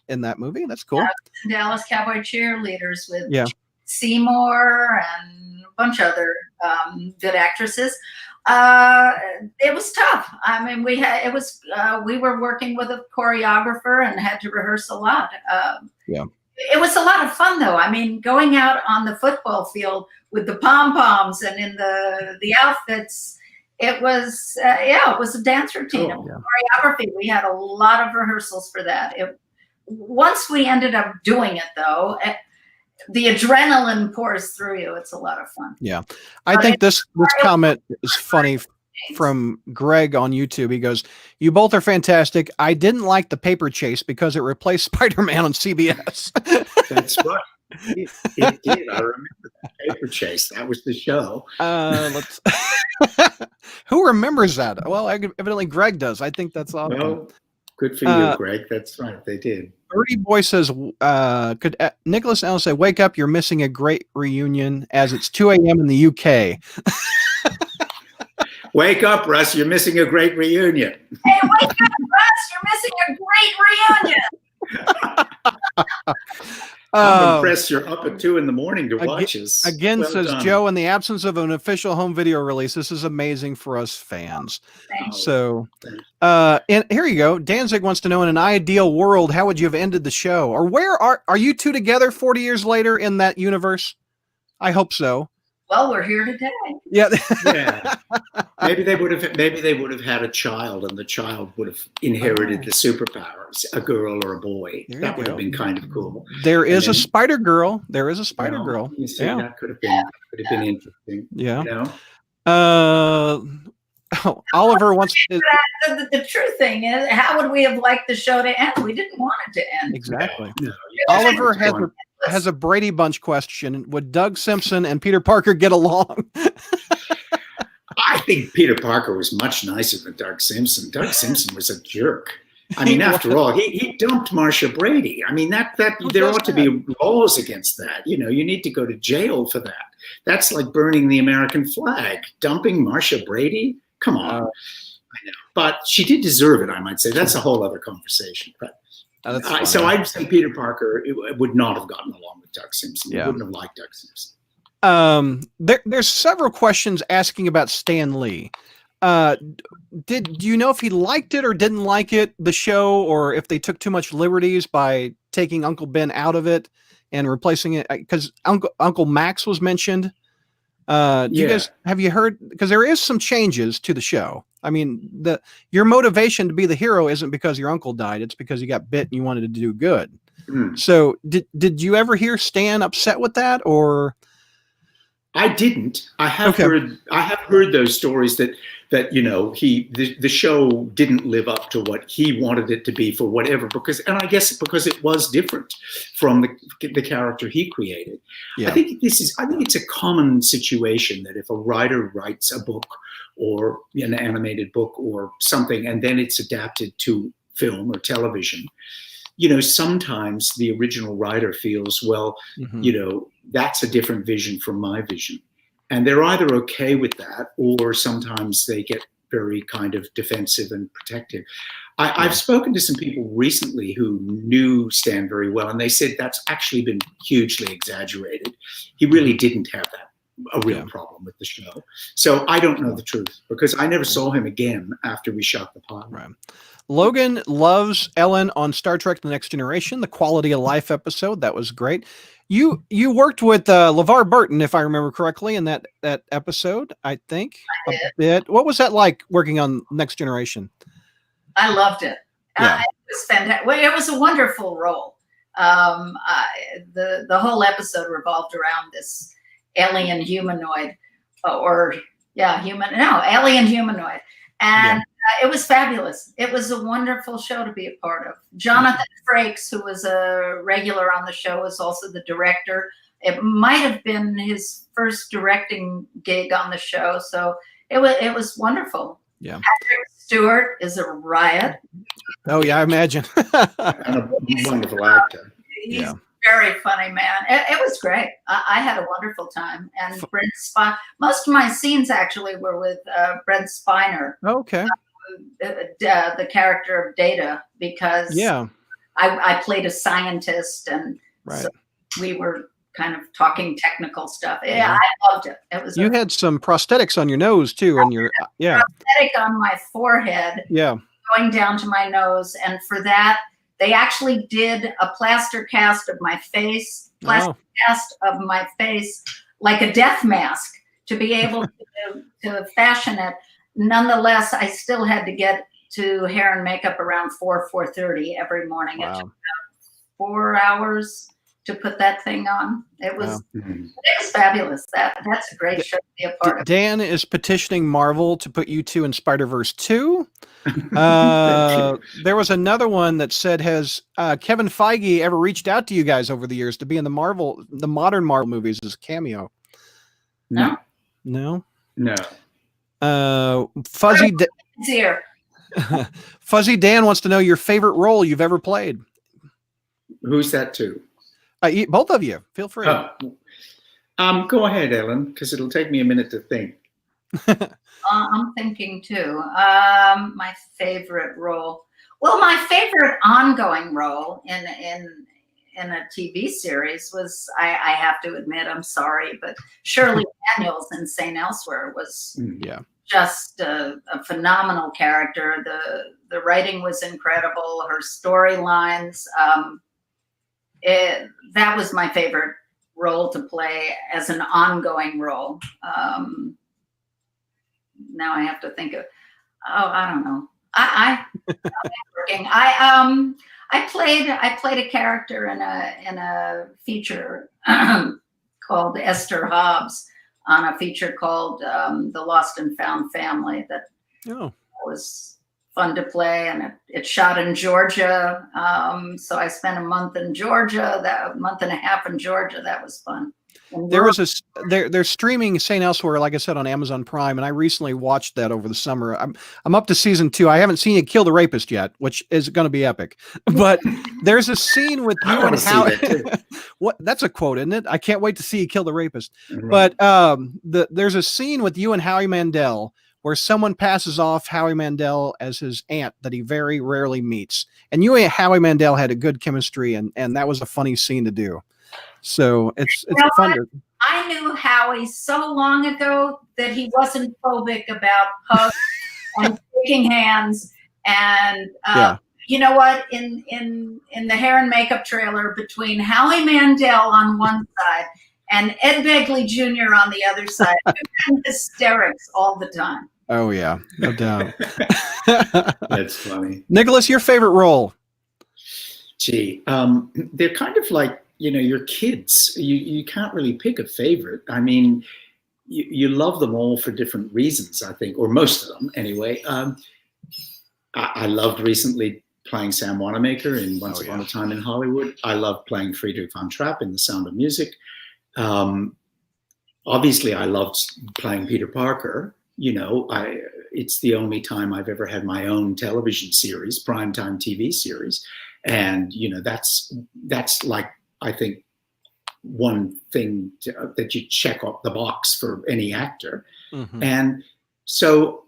in that movie. That's cool. Dallas Cowboy Cheerleaders with Seymour and a bunch of other good actresses. It was tough. I mean, we were working with a choreographer and had to rehearse a lot. It was a lot of fun, though. I mean, going out on the football field with the pom-poms and in the outfits, it was a dance routine. Choreography, we had a lot of rehearsals for that. once we ended up doing it, though, the adrenaline pours through you. It's a lot of fun. Yeah. I think this comment is funny from Greg on YouTube. He goes, "You both are fantastic. I didn't like the paper chase because it replaced Spider-Man on CBS." That's right. It did. I remember that paper chase. That was the show. Who remembers that? Well, evidently Greg does. I think that's awesome. Well, good for you, Greg. That's right. They did. Birdie Boy says, could Nicholas Allen say, "Wake up, you're missing a great reunion as it's 2 a.m. in the UK." Wake up, Russ, you're missing a great reunion. Hey, wake up, Russ, you're missing a great reunion. I'm impressed you're up at 2 a.m. to watch us. Again, well says done. Joe, in the absence of an official home video release, this is amazing for us fans. Thanks. So, and here you go. Danzig wants to know, in an ideal world, how would you have ended the show? Or where are you two together 40 years later in that universe? I hope so. Well, we're here today. Yeah. Yeah. Maybe they would have had a child, and the child would have inherited the superpowers, a girl or a boy. That would have been kind of cool. There is a Spider Girl. There is a Spider Girl. You see, that could have been interesting. Yeah. You know? Oliver wants to. The true thing is, how would we have liked the show to end? We didn't want it to end. Exactly. No. Oliver has a Brady Bunch question. Would Doug Simpson and Peter Parker get along? I think Peter Parker was much nicer than Doug Simpson. Doug Simpson was a jerk. I mean, after all, he dumped Marsha Brady. I mean, that there ought to be laws against that. You know, you need to go to jail for that. That's like burning the American flag. Dumping Marsha Brady? Come on. I know. But she did deserve it, I might say. That's a whole other conversation. But so I'd say Peter Parker would not have gotten along with Doug Simpson. He wouldn't have liked Doug Simpson. There's several questions asking about Stan Lee. Do you know if he liked it or didn't like it, the show, or if they took too much liberties by taking Uncle Ben out of it and replacing it? Because Uncle Max was mentioned. You guys, have you heard? Because there is some changes to the show. I mean, your motivation to be the hero isn't because your uncle died. It's because you got bit and you wanted to do good. So did you ever hear Stan upset with that, or? I didn't. I have heard those stories that you know the show didn't live up to what he wanted it to be for whatever, and I guess because it was different from the character he created. Yeah. I think it's a common situation that if a writer writes a book or an animated book or something, and then it's adapted to film or television, you know, sometimes the original writer feels, well, you know, that's a different vision from my vision. And they're either okay with that, or sometimes they get very kind of defensive and protective. I've spoken to some people recently who knew Stan very well, and they said that's actually been hugely exaggerated. He really didn't have a real problem with the show. So I don't know the truth, because I never saw him again after we shot the pilot. Right. Logan loves Ellen on Star Trek The Next Generation, the Quality of Life episode. That was great. You worked with LeVar Burton, if I remember correctly, in that episode, I think. I did. A bit. What was that like working on Next Generation? I loved it. Yeah. It was fantastic. Well, it was a wonderful role. The whole episode revolved around this alien humanoid, alien humanoid. And it was fabulous. It was a wonderful show to be a part of. Jonathan Frakes, who was a regular on the show, was also the director. It might have been his first directing gig on the show, so it was wonderful. Yeah. Patrick Stewart is a riot. Oh yeah, I imagine. And a wonderful actor. He's very funny, man. It was great. I had a wonderful time. And Brent Spiner. Most of my scenes actually were with Brent Spiner. Okay. The character of Data, because I played a scientist, and so we were kind of talking technical stuff. Yeah, I loved it. It was. You had some prosthetics on your nose too, and your prosthetic on my forehead. Yeah, going down to my nose, and for that they actually did a plaster cast of my face, like a death mask, to be able to fashion it. Nonetheless, I still had to get to hair and makeup around 4:30 every morning. Wow. It took about 4 hours to put that thing on. It was fabulous. That's a great show to be a part of. Dan is petitioning Marvel to put you two in Spider-Verse 2. There was another one that said, has Kevin Feige ever reached out to you guys over the years to be in the modern Marvel movies as a cameo? No. Fuzzy here. Fuzzy Dan wants to know your favorite role you've ever played. Who's that to? Both of you. Feel free. Go ahead, Ellen, because it'll take me a minute to think. I'm thinking too. My favorite role. Well, my favorite ongoing role in a TV series was, I have to admit, I'm sorry, but Shirley Daniels in St. Elsewhere was just a phenomenal character. The writing was incredible. Her storylines. That was my favorite role to play as an ongoing role. Now I have to think of. I don't know. I'm working. I played a character in a feature called Esther Hobbs on a feature called The Lost and Found Family. That was fun to play, and it shot in Georgia. So I spent a month in Georgia, a month and a half in Georgia. That was fun. They're streaming St. Elsewhere, like I said, on Amazon Prime, and I recently watched that over the summer. I'm up to season 2. I haven't seen you kill the rapist yet, which is going to be epic. But there's a scene with you and Howie. That's a quote, isn't it? I can't wait to see you kill the rapist. Right. But there's a scene with you and Howie Mandel where someone passes off Howie Mandel as his aunt that he very rarely meets, and you and Howie Mandel had a good chemistry, and that was a funny scene to do. So it's fun. I knew Howie so long ago that he wasn't phobic about hugs and shaking hands. And you know what? In the hair and makeup trailer, between Howie Mandel on one side and Ed Begley Jr. on the other side, hysterics all the time. Oh yeah, no doubt. That's funny. Nicholas, your favorite role? Gee, they're kind of like, your kids. You can't really pick a favorite. I mean, you love them all for different reasons, I think, or most of them anyway. I loved recently playing Sam Wanamaker in Once Upon a Time in Hollywood. I loved playing Friedrich von Trapp in The Sound of Music. Obviously, I loved playing Peter Parker. It's the only time I've ever had my own television series, primetime TV series. And, that's like, I think, one thing that you check off the box for any actor. Mm-hmm. And so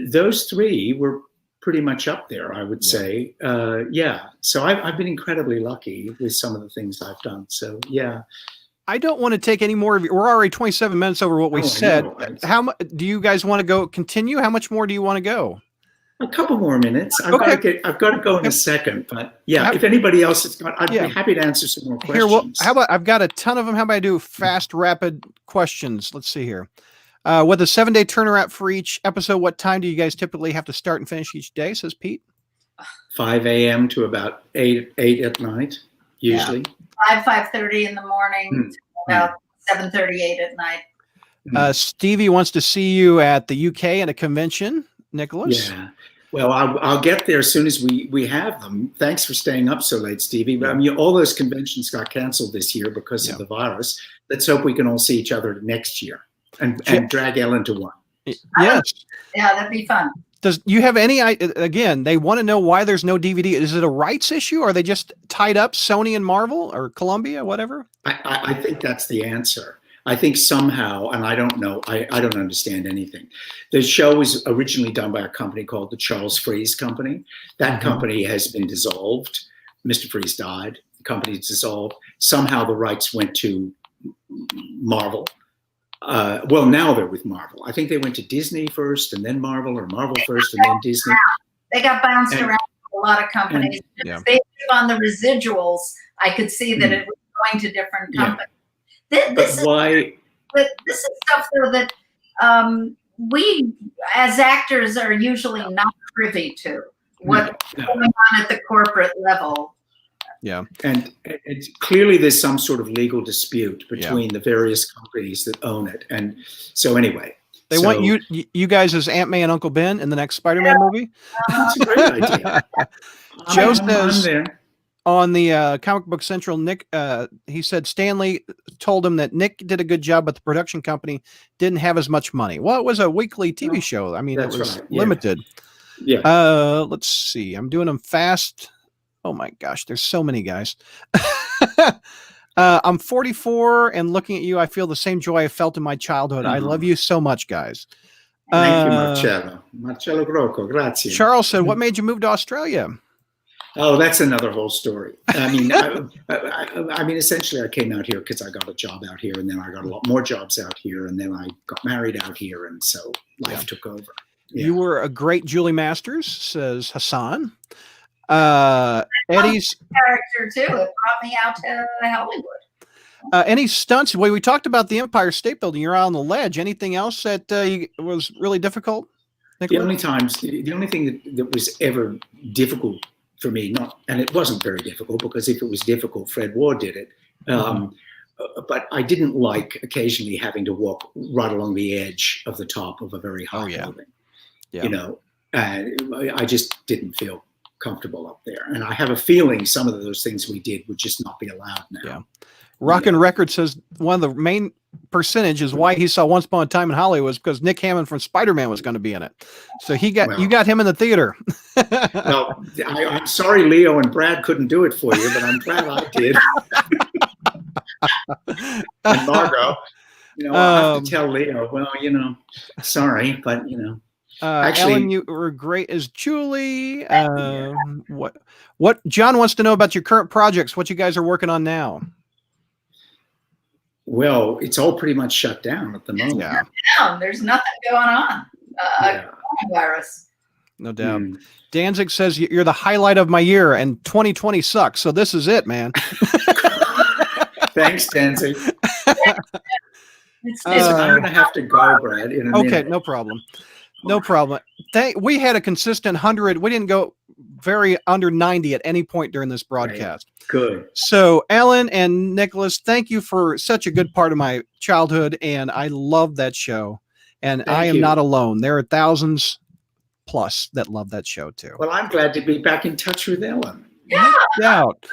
those three were pretty much up there, I would say. So I've been incredibly lucky with some of the things I've done. So, yeah. I don't want to take any more of you. We're already 27 minutes over what we said. How much do you guys want to continue? How much more do you want to go? A couple more minutes. I've got to go in a second, but if anybody else has got, I'd be happy to answer some more questions. How about, I've got a ton of them. How about I do fast, rapid questions? Let's see here. With a 7-day turnaround for each episode, what time do you guys typically have to start and finish each day? Says Pete. 5 a.m. to about 8 at night, usually. 5:30 in the morning, about 7:38 at night. Stevie wants to see you at the UK at a convention. Nicholas? Yeah. Well, I'll get there as soon as we have them. Thanks for staying up so late, Stevie. But I mean, all those conventions got canceled this year because of the virus. Let's hope we can all see each other next year and drag Ellen to one. Yes. Yeah, that'd be fun. Does you have any? Again, they want to know why there's no DVD. Is it a rights issue? Are they just tied up, Sony and Marvel or Columbia, whatever? I think that's the answer. I think somehow, and I don't know, I don't understand anything. The show was originally done by a company called the Charles Fries Company. That company has been dissolved. Mr. Fries died. The company's dissolved. Somehow the rights went to Marvel. Well, now they're with Marvel. I think they went to Disney first and then Marvel, or Marvel first and then Disney. They got bounced around with a lot of companies. Based on the residuals, I could see that it was going to different companies. This is stuff, though, that we as actors are usually not privy to. What's going on at the corporate level. Yeah. And it's clearly there's some sort of legal dispute between the various companies that own it. And so anyway. They want you guys as Aunt May and Uncle Ben in the next Spider-Man movie? That's a great idea. Joe says on the Comic Book Central, Nick, he said Stanley told him that Nick did a good job, but the production company didn't have as much money. Well, it was a weekly TV show. I mean, it was limited. Yeah. Let's see. I'm doing them fast. Oh my gosh, there's so many guys. I'm 44 and looking at you, I feel the same joy I felt in my childhood. I love you so much, guys. Thank you, Marcello. Marcello Grocco, grazie. Charles said, what made you move to Australia? Oh, that's another whole story. I mean, I mean, essentially, I came out here because I got a job out here, and then I got a lot more jobs out here, and then I got married out here, and so life took over. Yeah. You were a great Julie Masters, says Hassan. Eddie's character too. It brought me out to Hollywood. Any stunts? Well, we talked about the Empire State Building. You're on the ledge. Anything else that was really difficult? Nicholas? The only thing that was ever difficult for me, and it wasn't very difficult because if it was difficult, Fred Ward did it. But I didn't like occasionally having to walk right along the edge of the top of a very high building. Yeah. You know, I just didn't feel comfortable up there, and I have a feeling some of those things we did would just not be allowed now. Yeah. Rockin' Record says one of the main percentage is why he saw Once Upon a Time in Hollywood was because Nick Hammond from Spider-Man was going to be in it. So you got him in the theater. Well, I'm sorry Leo and Brad couldn't do it for you, but I'm glad I did. And Margot, you know, I have to tell Leo, well, you know, sorry, but you know. Actually, Ellen, you were great as Julie. What John wants to know about your current projects, what you guys are working on now. Well, it's all pretty much shut down at the moment. Yeah. There's nothing going on. Coronavirus. No doubt. Danzig says you're the highlight of my year, and 2020 sucks. So this is it, man. Thanks, Danzig. Listen, I'm going to have to go, Brad. In a minute. No problem. No problem. We had a consistent 100. We didn't go very under 90 at any point during this broadcast. Right. Good. So Ellen and Nicholas, thank you for such a good part of my childhood. And I love that show. And I am not alone. There are thousands plus that love that show too. Well, I'm glad to be back in touch with Ellen. Yeah. No doubt.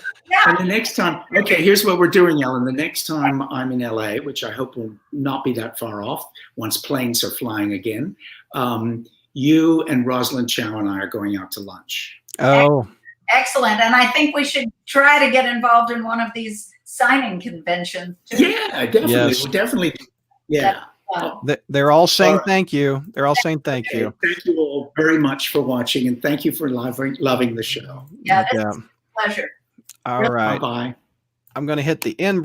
And the next time, okay, here's what we're doing, Ellen. The next time I'm in LA, which I hope will not be that far off once planes are flying again, you and Rosalind Chow and I are going out to lunch. Oh, excellent. And I think we should try to get involved in one of these signing conventions too. Yeah, definitely. Yes. We'll definitely. Yeah. They're all saying thank you. They're all saying thank you. Thank you all very much for watching, and thank you for loving the show. Yeah, it's a pleasure. All right. Bye-bye. I'm going to hit the end